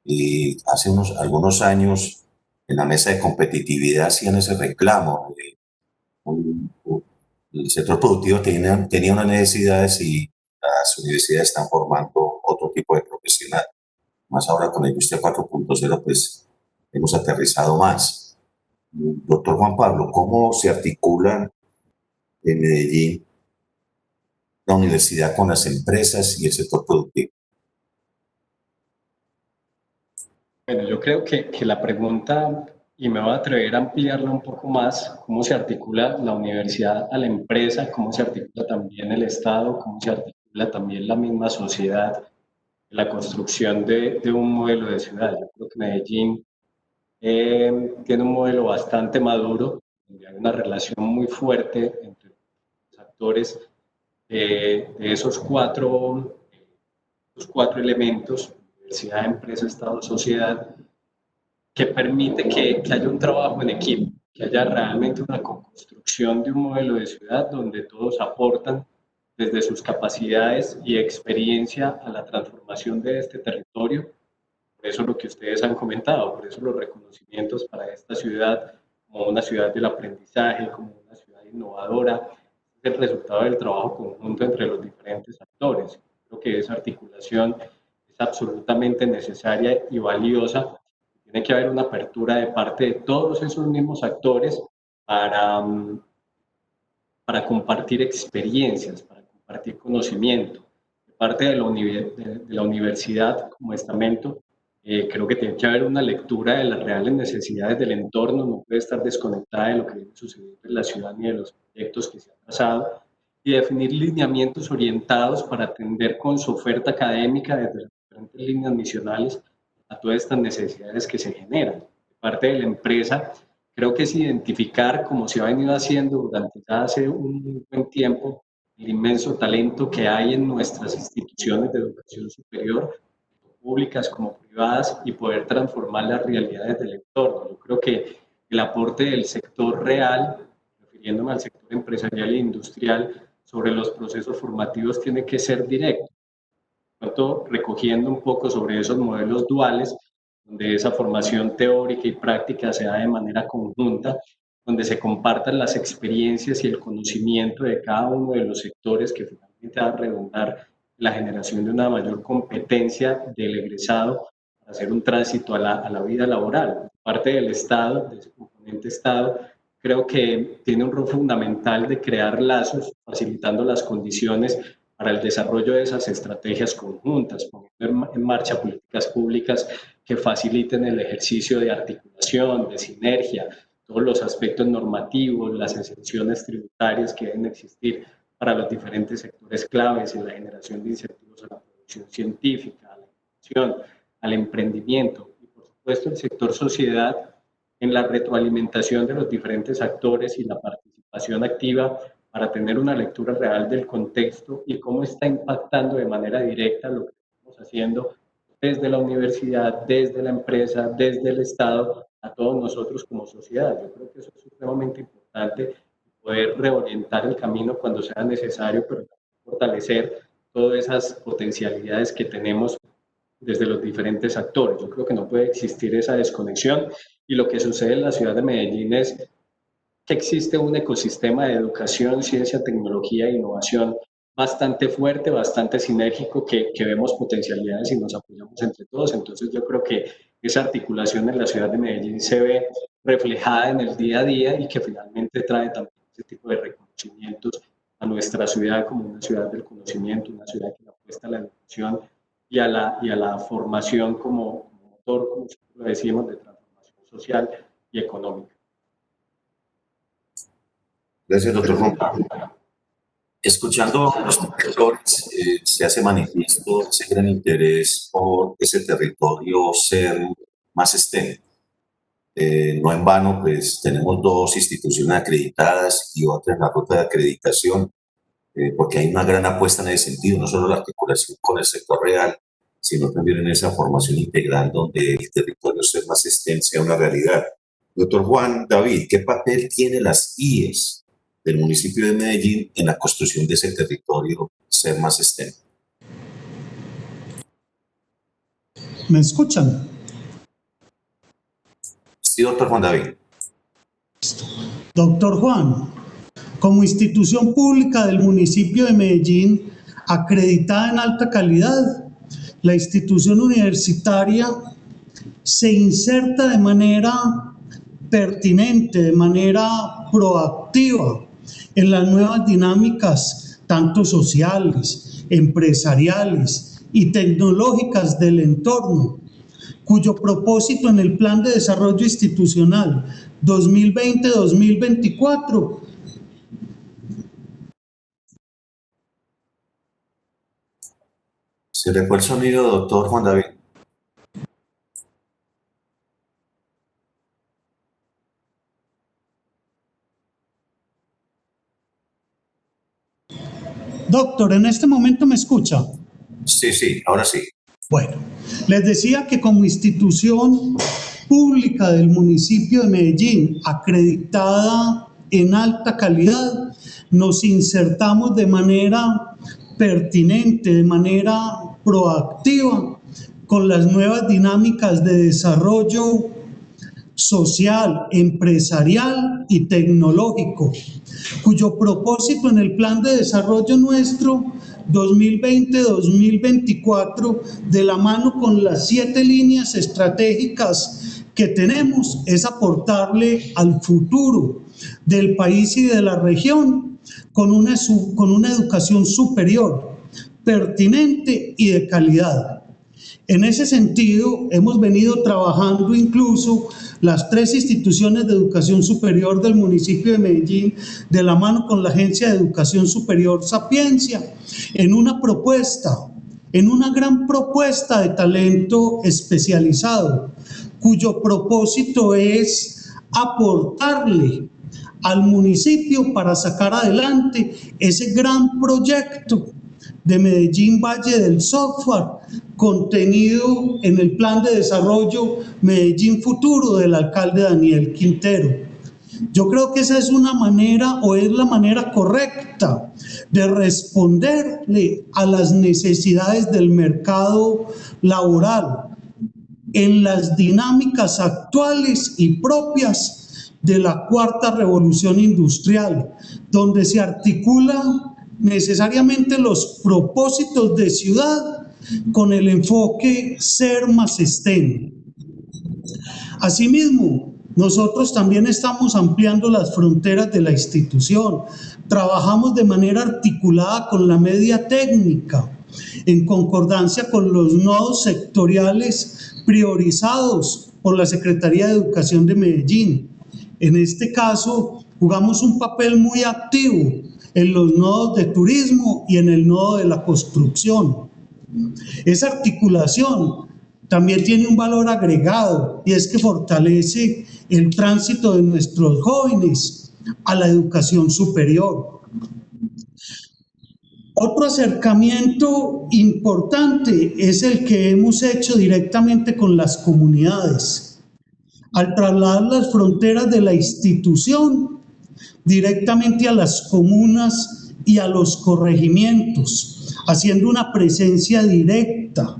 y hace algunos años en la mesa de competitividad hacían ese reclamo. El sector productivo tenía unas necesidades y las universidades están formando otro tipo de profesional. Más ahora con la industria 4.0, pues hemos aterrizado más. Doctor Juan Pablo, ¿cómo se articulan en Medellín la universidad con las empresas y el sector productivo? Bueno, yo creo que la pregunta, y me voy a atrever a ampliarla un poco más, cómo se articula la universidad a la empresa, cómo se articula también el Estado, cómo se articula también la misma sociedad, la construcción de un modelo de ciudad. Yo creo que Medellín tiene un modelo bastante maduro, donde hay una relación muy fuerte entre los actores de esos cuatro elementos: universidad, empresa, Estado, sociedad, que permite que haya un trabajo en equipo, que haya realmente una construcción de un modelo de ciudad donde todos aportan desde sus capacidades y experiencia a la transformación de este territorio. Por eso lo que ustedes han comentado, por eso los reconocimientos para esta ciudad como una ciudad del aprendizaje, como una ciudad innovadora, es el resultado del trabajo conjunto entre los diferentes actores. Creo que esa articulación es absolutamente necesaria y valiosa. Tiene que haber una apertura de parte de todos esos mismos actores para para compartir experiencias, para compartir conocimiento. De parte de la universidad como estamento, creo que tiene que haber una lectura de las reales necesidades del entorno, no puede estar desconectada de lo que viene sucediendo en la ciudad ni de los proyectos que se han trazado, y definir lineamientos orientados para atender con su oferta académica desde las diferentes líneas misionales a todas estas necesidades que se generan. De parte de la empresa, creo que es identificar, como se ha venido haciendo durante ya hace un buen tiempo, el inmenso talento que hay en nuestras instituciones de educación superior, públicas como privadas, y poder transformar las realidades del entorno. Yo creo que el aporte del sector real, refiriéndome al sector empresarial e industrial, sobre los procesos formativos tiene que ser directo. Por tanto, recogiendo un poco sobre esos modelos duales, donde esa formación teórica y práctica se da de manera conjunta, donde se compartan las experiencias y el conocimiento de cada uno de los sectores que finalmente va a redundar en la generación de una mayor competencia del egresado para hacer un tránsito a la vida laboral. Parte del Estado, de ese componente Estado, creo que tiene un rol fundamental de crear lazos, facilitando las condiciones para el desarrollo de esas estrategias conjuntas, poniendo en marcha políticas públicas que faciliten el ejercicio de articulación, de sinergia, todos los aspectos normativos, las exenciones tributarias que deben existir para los diferentes sectores claves en la generación de incentivos a la producción científica, a la innovación, al emprendimiento y, por supuesto, el sector sociedad en la retroalimentación de los diferentes actores y la participación activa para tener una lectura real del contexto y cómo está impactando de manera directa lo que estamos haciendo desde la universidad, desde la empresa, desde el Estado, a todos nosotros como sociedad. Yo creo que eso es supremamente importante, poder reorientar el camino cuando sea necesario, pero fortalecer todas esas potencialidades que tenemos desde los diferentes actores. Yo creo que no puede existir esa desconexión, y lo que sucede en la ciudad de Medellín es que existe un ecosistema de educación, ciencia, tecnología e innovación bastante fuerte, bastante sinérgico, que vemos potencialidades y nos apoyamos entre todos. Entonces yo creo que esa articulación en la ciudad de Medellín se ve reflejada en el día a día y que finalmente trae también ese tipo de reconocimientos a nuestra ciudad como una ciudad del conocimiento, una ciudad que apuesta a la educación y a la formación como motor, como lo decimos, de transformación social y económica. Gracias, doctor Juan. Escuchando a los profesores, se hace manifiesto ese gran interés por ese territorio ser más STEM. No en vano, pues tenemos 2 instituciones acreditadas y otra en la ruta de acreditación, porque hay una gran apuesta en ese sentido, no solo la articulación con el sector real, sino también en esa formación integral donde el territorio ser más STEM sea una realidad. Doctor Juan David, ¿qué papel tienen las IES del municipio de Medellín en la construcción de ese territorio ser más STEM? ¿Me escuchan? Sí, doctor Juan David. Doctor Juan, como institución pública del municipio de Medellín, acreditada en alta calidad, la institución universitaria se inserta de manera pertinente, de manera proactiva en las nuevas dinámicas, tanto sociales, empresariales y tecnológicas del entorno, cuyo propósito en el Plan de Desarrollo Institucional 2020-2024 Se le fue el sonido, doctor Juan David. Doctor, ¿en este momento me escucha? Sí, ahora sí. Bueno, les decía que como institución pública del municipio de Medellín, acreditada en alta calidad, nos insertamos de manera pertinente, de manera proactiva, con las nuevas dinámicas de desarrollo social, empresarial y tecnológico, cuyo propósito en el plan de desarrollo nuestro 2020-2024, de la mano con las 7 líneas estratégicas que tenemos, es aportarle al futuro del país y de la región con una educación superior, pertinente y de calidad. En ese sentido, hemos venido trabajando incluso las 3 instituciones de educación superior del municipio de Medellín, de la mano con la Agencia de Educación Superior Sapiencia, en una gran propuesta de talento especializado, cuyo propósito es aportarle al municipio para sacar adelante ese gran proyecto de Medellín Valle del Software, contenido en el Plan de Desarrollo Medellín Futuro del alcalde Daniel Quintero. Yo creo que esa es una manera, o es la manera correcta de responderle a las necesidades del mercado laboral en las dinámicas actuales y propias de la cuarta revolución industrial, donde se articulan necesariamente los propósitos de ciudad con el enfoque ser más STEM. Asimismo, nosotros también estamos ampliando las fronteras de la institución. Trabajamos de manera articulada con la media técnica, en concordancia con los nodos sectoriales priorizados por la Secretaría de Educación de Medellín. En este caso, jugamos un papel muy activo en los nodos de turismo y en el nodo de la construcción. Esa articulación también tiene un valor agregado, y es que fortalece el tránsito de nuestros jóvenes a la educación superior. Otro acercamiento importante es el que hemos hecho directamente con las comunidades, al trasladar las fronteras de la institución directamente a las comunas y a los corregimientos, haciendo una presencia directa.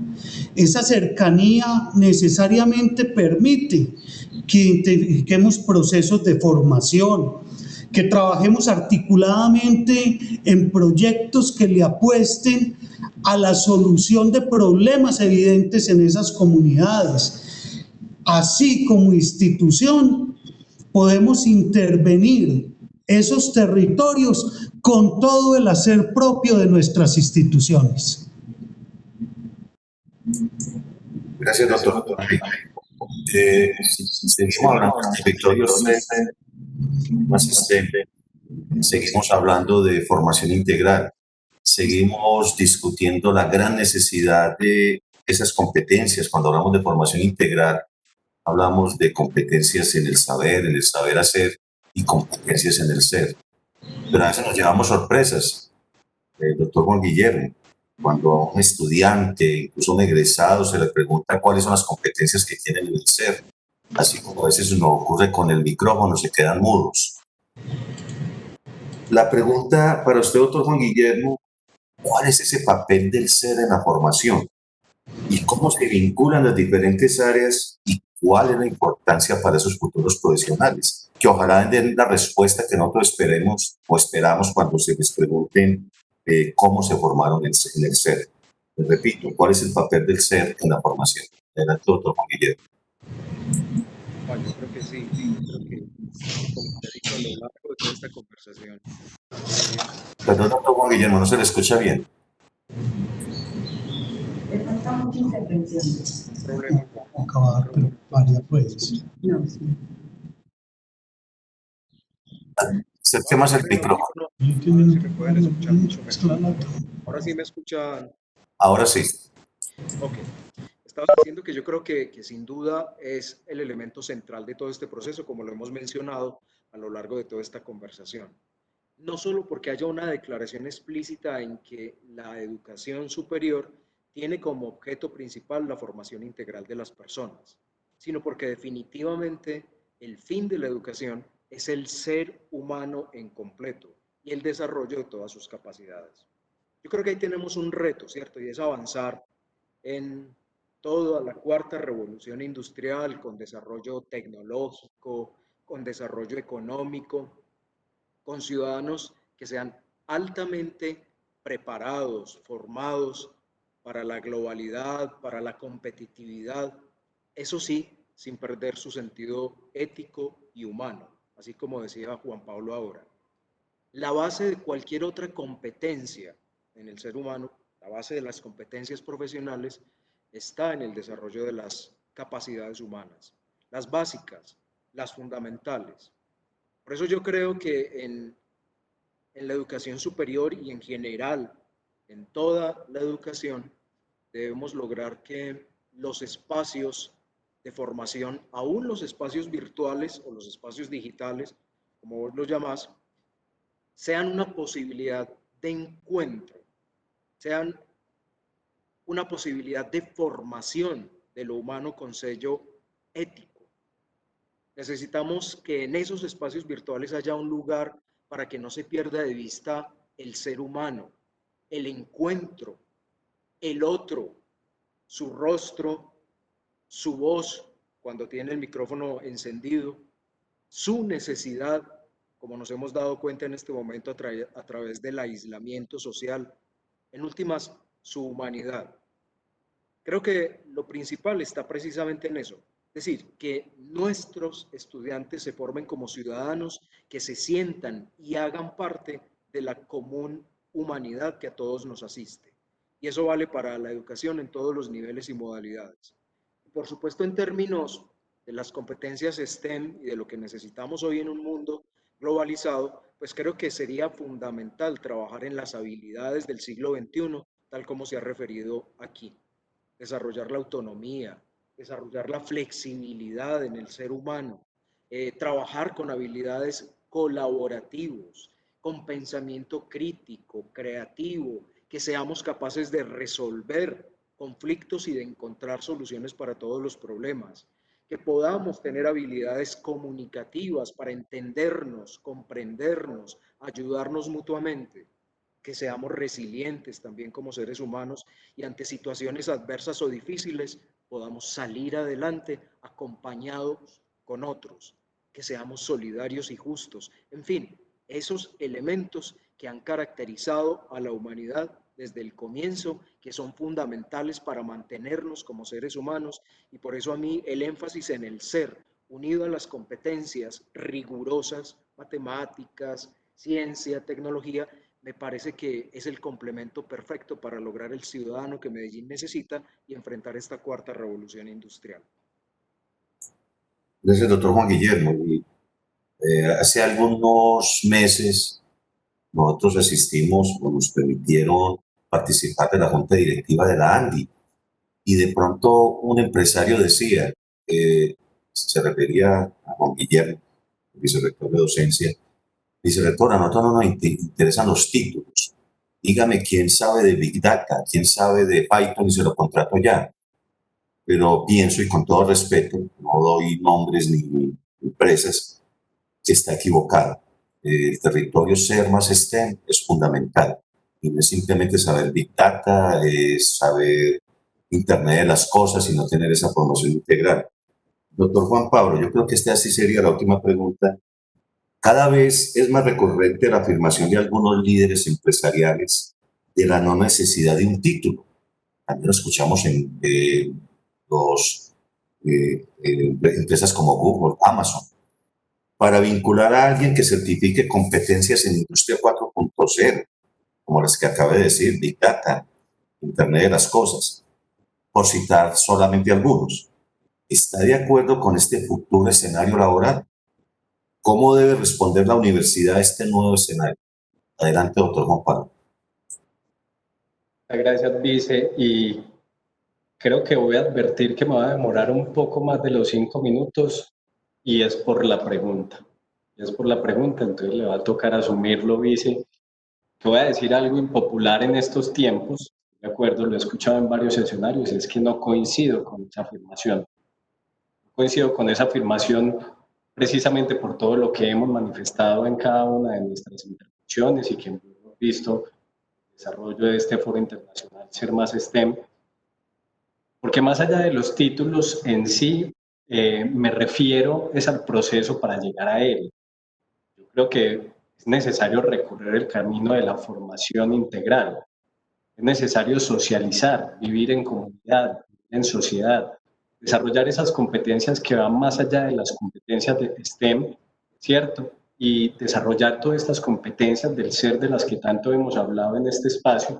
Esa cercanía necesariamente permite que identifiquemos procesos de formación, que trabajemos articuladamente en proyectos que le apuesten a la solución de problemas evidentes en esas comunidades. Así como institución, podemos intervenir esos territorios con todo el hacer propio de nuestras instituciones. Gracias, doctor. Seguimos hablando de territorios más STEM. Seguimos hablando de formación integral. Seguimos discutiendo la gran necesidad de esas competencias. Cuando hablamos de formación integral, hablamos de competencias en el saber hacer y competencias en el ser. Pero a veces nos llevamos sorpresas. Doctor Juan Guillermo, cuando a un estudiante, incluso un egresado, se le pregunta cuáles son las competencias que tienen en el ser, así como a veces nos ocurre con el micrófono, se quedan mudos. La pregunta para usted, doctor Juan Guillermo, ¿cuál es ese papel del ser en la formación? ¿Y cómo se vinculan las diferentes áreas y cuál es la importancia para esos futuros profesionales? Que ojalá den la respuesta que nosotros esperemos o esperamos cuando se les pregunten cómo se formaron en el ser. Les repito, ¿cuál es el papel del ser en la formación? Adelante, doctor Juan Guillermo. Bueno, yo creo que sí, creo que como te he dicho a lo largo de toda esta conversación. Perdón, doctor Juan Guillermo, no se le escucha bien. Le falta mucha intervención. Problema. Acabar, pero varia pues. No, sí. Acerque más el micrófono. Ahora sí me pueden escuchar mucho mejor. Ahora sí me escuchan. Ahora sí. Ok. Estaba diciendo que yo creo que sin duda es el elemento central de todo este proceso, como lo hemos mencionado a lo largo de toda esta conversación. No solo porque haya una declaración explícita en que la educación superior tiene como objeto principal la formación integral de las personas, sino porque definitivamente el fin de la educación es el ser humano en completo y el desarrollo de todas sus capacidades. Yo creo que ahí tenemos un reto, ¿cierto? Y es avanzar en toda la cuarta revolución industrial con desarrollo tecnológico, con desarrollo económico, con ciudadanos que sean altamente preparados, formados para la globalidad, para la competitividad, eso sí, sin perder su sentido ético y humano, así como decía Juan Pablo ahora. la base de cualquier otra competencia en el ser humano, la base de las competencias profesionales, está en el desarrollo de las capacidades humanas, las básicas, las fundamentales. Por eso yo creo que en la educación superior y en general, en toda la educación, debemos lograr que los espacios de formación, aún los espacios virtuales o los espacios digitales, como vos los llamás, sean una posibilidad de encuentro, sean una posibilidad de formación de lo humano con sello ético. Necesitamos que en esos espacios virtuales haya un lugar para que no se pierda de vista el ser humano, el encuentro, el otro, su rostro, su voz cuando tiene el micrófono encendido, su necesidad, como nos hemos dado cuenta en este momento a través del aislamiento social, en últimas, su humanidad. Creo que lo principal está precisamente en eso, es decir, que nuestros estudiantes se formen como ciudadanos, que se sientan y hagan parte de la común humanidad que a todos nos asiste. Y eso vale para la educación en todos los niveles y modalidades. Por supuesto, en términos de las competencias STEM y de lo que necesitamos hoy en un mundo globalizado, pues creo que sería fundamental trabajar en las habilidades del siglo XXI, tal como se ha referido aquí. Desarrollar la autonomía, desarrollar la flexibilidad en el ser humano, trabajar con habilidades colaborativos, con pensamiento crítico, creativo, que seamos capaces de resolver conflictos y de encontrar soluciones para todos los problemas, que podamos tener habilidades comunicativas para entendernos, comprendernos, ayudarnos mutuamente, que seamos resilientes también como seres humanos y ante situaciones adversas o difíciles podamos salir adelante acompañados con otros, que seamos solidarios y justos. En fin, esos elementos que han caracterizado a la humanidad desde el comienzo, que son fundamentales para mantenernos como seres humanos, y por eso a mí el énfasis en el ser, unido a las competencias rigurosas, matemáticas, ciencia, tecnología, me parece que es el complemento perfecto para lograr el ciudadano que Medellín necesita y enfrentar esta cuarta revolución industrial. Gracias, doctor Juan Guillermo. Hace algunos meses nosotros asistimos o nos permitieron participar de la junta directiva de la ANDI y de pronto un empresario decía, se refería a Juan Guillermo, el vicerrector de docencia, dice, rector, a nosotros no nos interesan los títulos. Dígame quién sabe de Big Data, quién sabe de Python y se lo contrato ya. Pero pienso, y con todo respeto, no doy nombres ni empresas, que está equivocado. El territorio ser más STEM es fundamental. Y no es simplemente saber Big Data, es saber Internet de las cosas y no tener esa formación integral. Doctor Juan Pablo, yo creo que esta sí sería la última pregunta. Cada vez es más recurrente la afirmación de algunos líderes empresariales de la no necesidad de un título. También lo escuchamos en empresas como Google, Amazon, para vincular a alguien que certifique competencias en Industria 4.0, como las que acabé de decir, Big Data, Internet de las Cosas, por citar solamente algunos. ¿Está de acuerdo con este futuro escenario laboral? ¿Cómo debe responder la universidad a este nuevo escenario? Adelante, doctor Juan Pablo. Gracias, Vice. Y creo que voy a advertir que me va a demorar un poco más de los 5 minutos y es por la pregunta. Entonces le va a tocar asumirlo, Vice. Que voy a decir algo impopular en estos tiempos, de acuerdo, lo he escuchado en varios escenarios, es que no coincido con esa afirmación. Coincido con esa afirmación precisamente por todo lo que hemos manifestado en cada una de nuestras intervenciones y que hemos visto el desarrollo de este foro internacional Ser Más STEM, porque más allá de los títulos en sí, me refiero es al proceso para llegar a él. Yo creo que es necesario recorrer el camino de la formación integral, es necesario socializar, vivir en comunidad, en sociedad, desarrollar esas competencias que van más allá de las competencias de STEM, ¿cierto? y desarrollar todas estas competencias del ser de las que tanto hemos hablado en este espacio,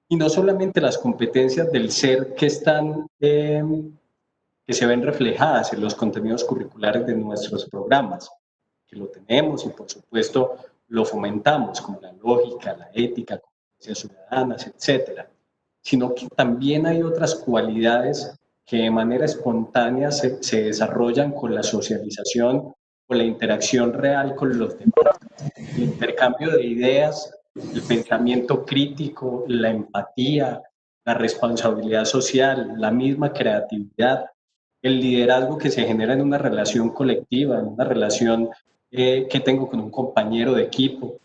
y no solamente las competencias del ser que están, que se ven reflejadas en los contenidos curriculares de nuestros programas, que lo tenemos y por supuesto lo fomentamos, como la lógica, la ética, competencias ciudadanas, etcétera, sino que también hay otras cualidades que de manera espontánea se desarrollan con la socialización, con la interacción real con los demás, el intercambio de ideas, el pensamiento crítico, la empatía, la responsabilidad social, la misma creatividad, el liderazgo que se genera en una relación colectiva, en una relación que tengo con un compañero de equipo.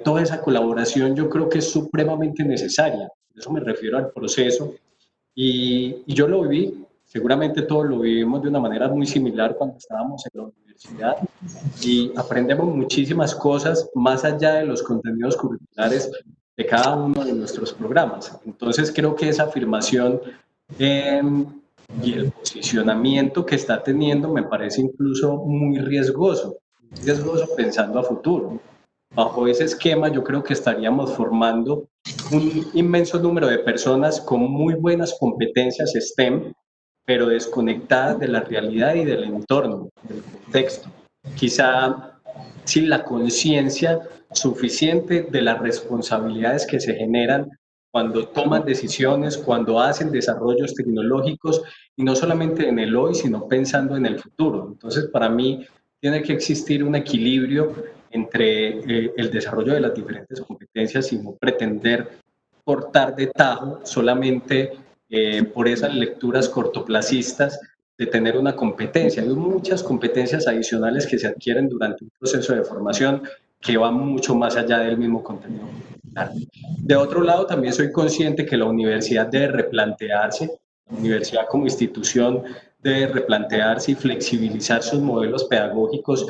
Toda esa colaboración yo creo que es supremamente necesaria. Por eso me refiero al proceso. Y yo lo viví, seguramente todos lo vivimos de una manera muy similar cuando estábamos en la universidad y aprendemos muchísimas cosas más allá de los contenidos curriculares de cada uno de nuestros programas. Entonces creo que esa afirmación y el posicionamiento que está teniendo me parece incluso muy riesgoso pensando a futuro. Bajo ese esquema yo creo que estaríamos formando un inmenso número de personas con muy buenas competencias STEM, pero desconectadas de la realidad y del entorno, del contexto. Quizá sin la conciencia suficiente de las responsabilidades que se generan cuando toman decisiones, cuando hacen desarrollos tecnológicos, y no solamente en el hoy, sino pensando en el futuro. Entonces, para mí, tiene que existir un equilibrio entre el desarrollo de las diferentes competencias y no pretender cortar de tajo solamente por esas lecturas cortoplacistas de tener una competencia. Hay muchas competencias adicionales que se adquieren durante un proceso de formación que van mucho más allá del mismo contenido. De otro lado, también soy consciente que la universidad debe replantearse, la universidad como institución debe replantearse y flexibilizar sus modelos pedagógicos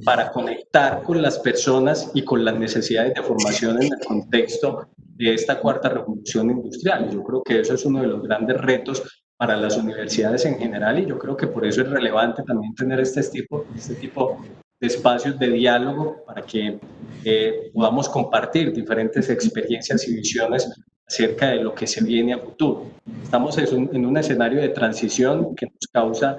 para conectar con las personas y con las necesidades de formación en el contexto de esta cuarta revolución industrial. Yo creo que eso es uno de los grandes retos para las universidades en general y yo creo que por eso es relevante también tener este tipo de espacios de diálogo para que podamos compartir diferentes experiencias y visiones acerca de lo que se viene a futuro. Estamos en un escenario de transición que nos causa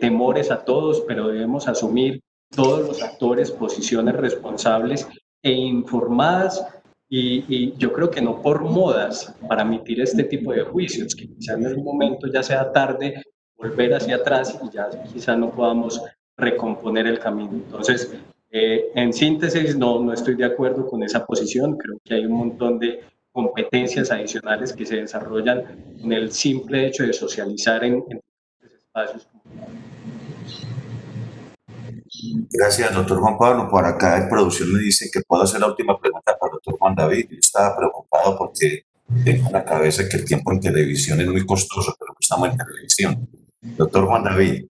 temores a todos, pero debemos asumir todos los actores posiciones responsables e informadas y yo creo que no por modas para emitir este tipo de juicios, que quizá en algún momento ya sea tarde volver hacia atrás y ya quizá no podamos recomponer el camino. Entonces, en síntesis, no estoy de acuerdo con esa posición. Creo que hay un montón de competencias adicionales que se desarrollan con el simple hecho de socializar en espacios. Gracias, doctor Juan Pablo. Por acá en producción me dicen que puedo hacer la última pregunta para el doctor Juan David. Yo estaba preocupado porque tengo en la cabeza que el tiempo en televisión es muy costoso, pero que estamos en televisión. Doctor Juan David,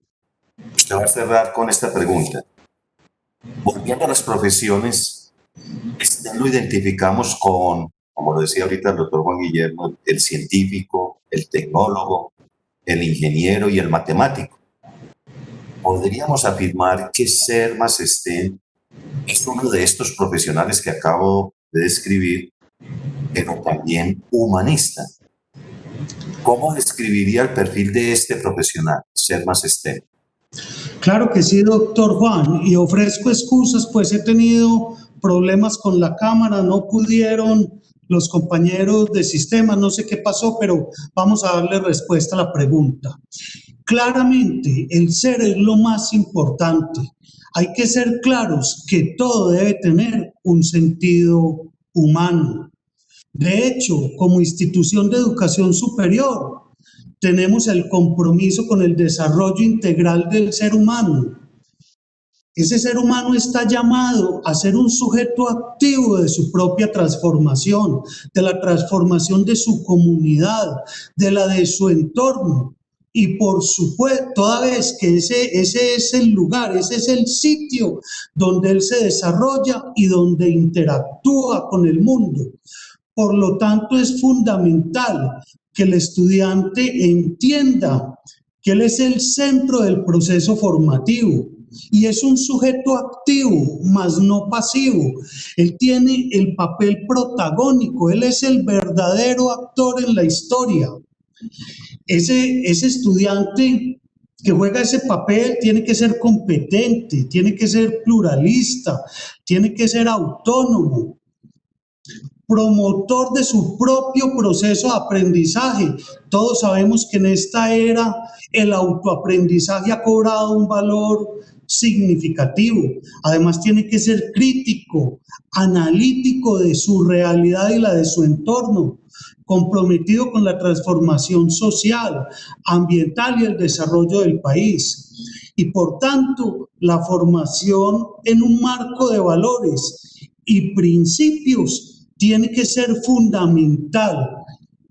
usted va a cerrar con esta pregunta. Volviendo a las profesiones, lo identificamos con, como lo decía ahorita el doctor Juan Guillermo, el científico, el tecnólogo, el ingeniero y el matemático. ¿Podríamos afirmar que Sermas STEM es uno de estos profesionales que acabo de describir, pero también humanista? ¿Cómo describiría el perfil de este profesional, Sermas STEM? Claro que sí, doctor Juan, y ofrezco excusas, pues he tenido problemas con la cámara, no pudieron los compañeros de sistema, no sé qué pasó, pero vamos a darle respuesta a la pregunta. Claramente, el ser es lo más importante. Hay que ser claros que todo debe tener un sentido humano. De hecho, como institución de educación superior, tenemos el compromiso con el desarrollo integral del ser humano. Ese ser humano está llamado a ser un sujeto activo de su propia transformación, de la transformación de su comunidad, de la de su entorno. Y por supuesto, toda vez que ese es el lugar, ese es el sitio donde él se desarrolla y donde interactúa con el mundo. Por lo tanto, es fundamental que el estudiante entienda que él es el centro del proceso formativo, y es un sujeto activo, más no pasivo. Él tiene el papel protagónico, él es el verdadero actor en la historia. Ese estudiante que juega ese papel tiene que ser competente, tiene que ser pluralista, tiene que ser autónomo, promotor de su propio proceso de aprendizaje. Todos sabemos que en esta era el autoaprendizaje ha cobrado un valor significativo. Además tiene que ser crítico, analítico de su realidad y la de su entorno, comprometido con la transformación social, ambiental y el desarrollo del país. Y por tanto, la formación en un marco de valores y principios tiene que ser fundamental.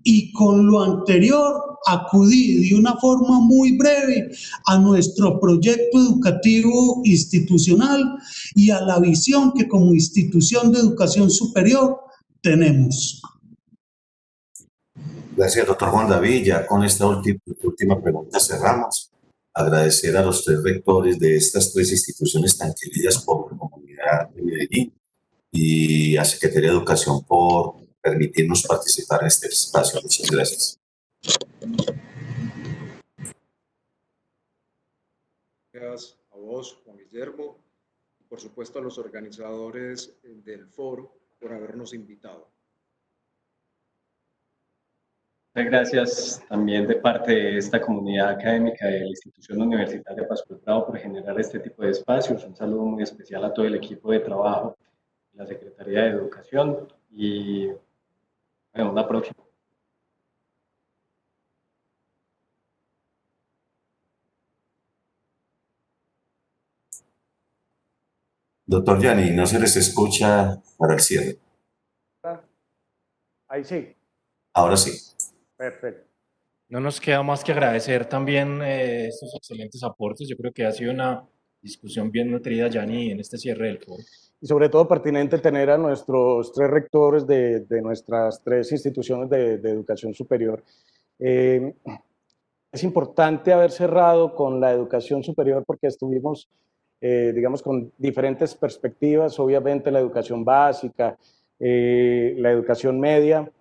Y con lo anterior, acudí de una forma muy breve a nuestro proyecto educativo institucional y a la visión que como institución de educación superior tenemos. Gracias, doctor Juan David. Ya con esta última pregunta cerramos. Agradecer a los tres rectores de estas tres instituciones tan queridas por la comunidad de Medellín y a Secretaría de Educación por permitirnos participar en este espacio. Muchas gracias. Gracias a vos, Juan Guillermo, y por supuesto a los organizadores del foro por habernos invitado. Muchas gracias también de parte de esta comunidad académica de la Institución Universitaria Pascual Bravo por generar este tipo de espacios. Un saludo muy especial a todo el equipo de trabajo de la Secretaría de Educación y bueno, una próxima. Doctor Yanni, no se les escucha para el cierre. Ahí sí. Ahora sí. Perfecto. No nos queda más que agradecer también estos excelentes aportes. Yo creo que ha sido una discusión bien nutrida, Yanni, en este cierre del foro. Y sobre todo pertinente tener a nuestros tres rectores de nuestras tres instituciones de educación superior. Es importante haber cerrado con la educación superior porque estuvimos, digamos, con diferentes perspectivas, obviamente la educación básica, la educación media,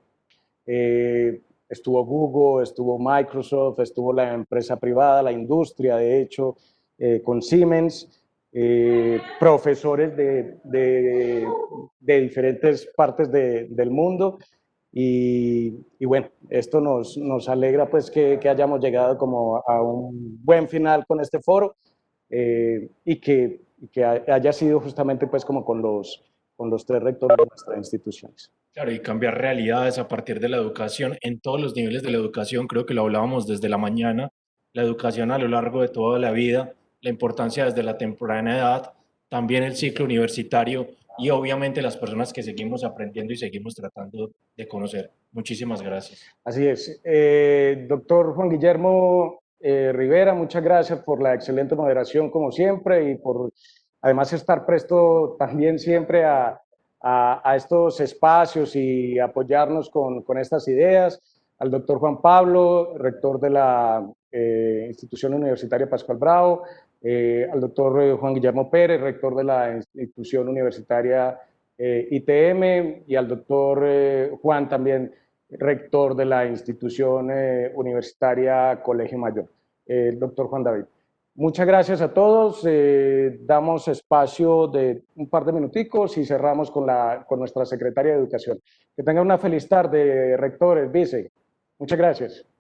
estuvo Google, estuvo Microsoft, estuvo la empresa privada, la industria, de hecho, con Siemens, profesores de diferentes partes del mundo. Y bueno, esto nos alegra pues que hayamos llegado como a un buen final con este foro y que haya sido justamente pues como con los tres rectores de nuestras instituciones. Claro, y cambiar realidades a partir de la educación en todos los niveles de la educación, creo que lo hablábamos desde la mañana, la educación a lo largo de toda la vida, la importancia desde la temprana edad, también el ciclo universitario y obviamente las personas que seguimos aprendiendo y seguimos tratando de conocer. Muchísimas gracias. Así es. Doctor Juan Guillermo Rivera, muchas gracias por la excelente moderación como siempre y por además estar presto también siempre a estos espacios y apoyarnos con estas ideas. Al doctor Juan Pablo, rector de la Institución Universitaria Pascual Bravo, al doctor Juan Guillermo Pérez, rector de la Institución Universitaria ITM, y al doctor Juan también, rector de la institución universitaria Colegio Mayor, el doctor Juan David. Muchas gracias a todos. Damos espacio de un par de minuticos y cerramos con nuestra secretaria de Educación. Que tengan una feliz tarde, rectores, vice. Muchas gracias.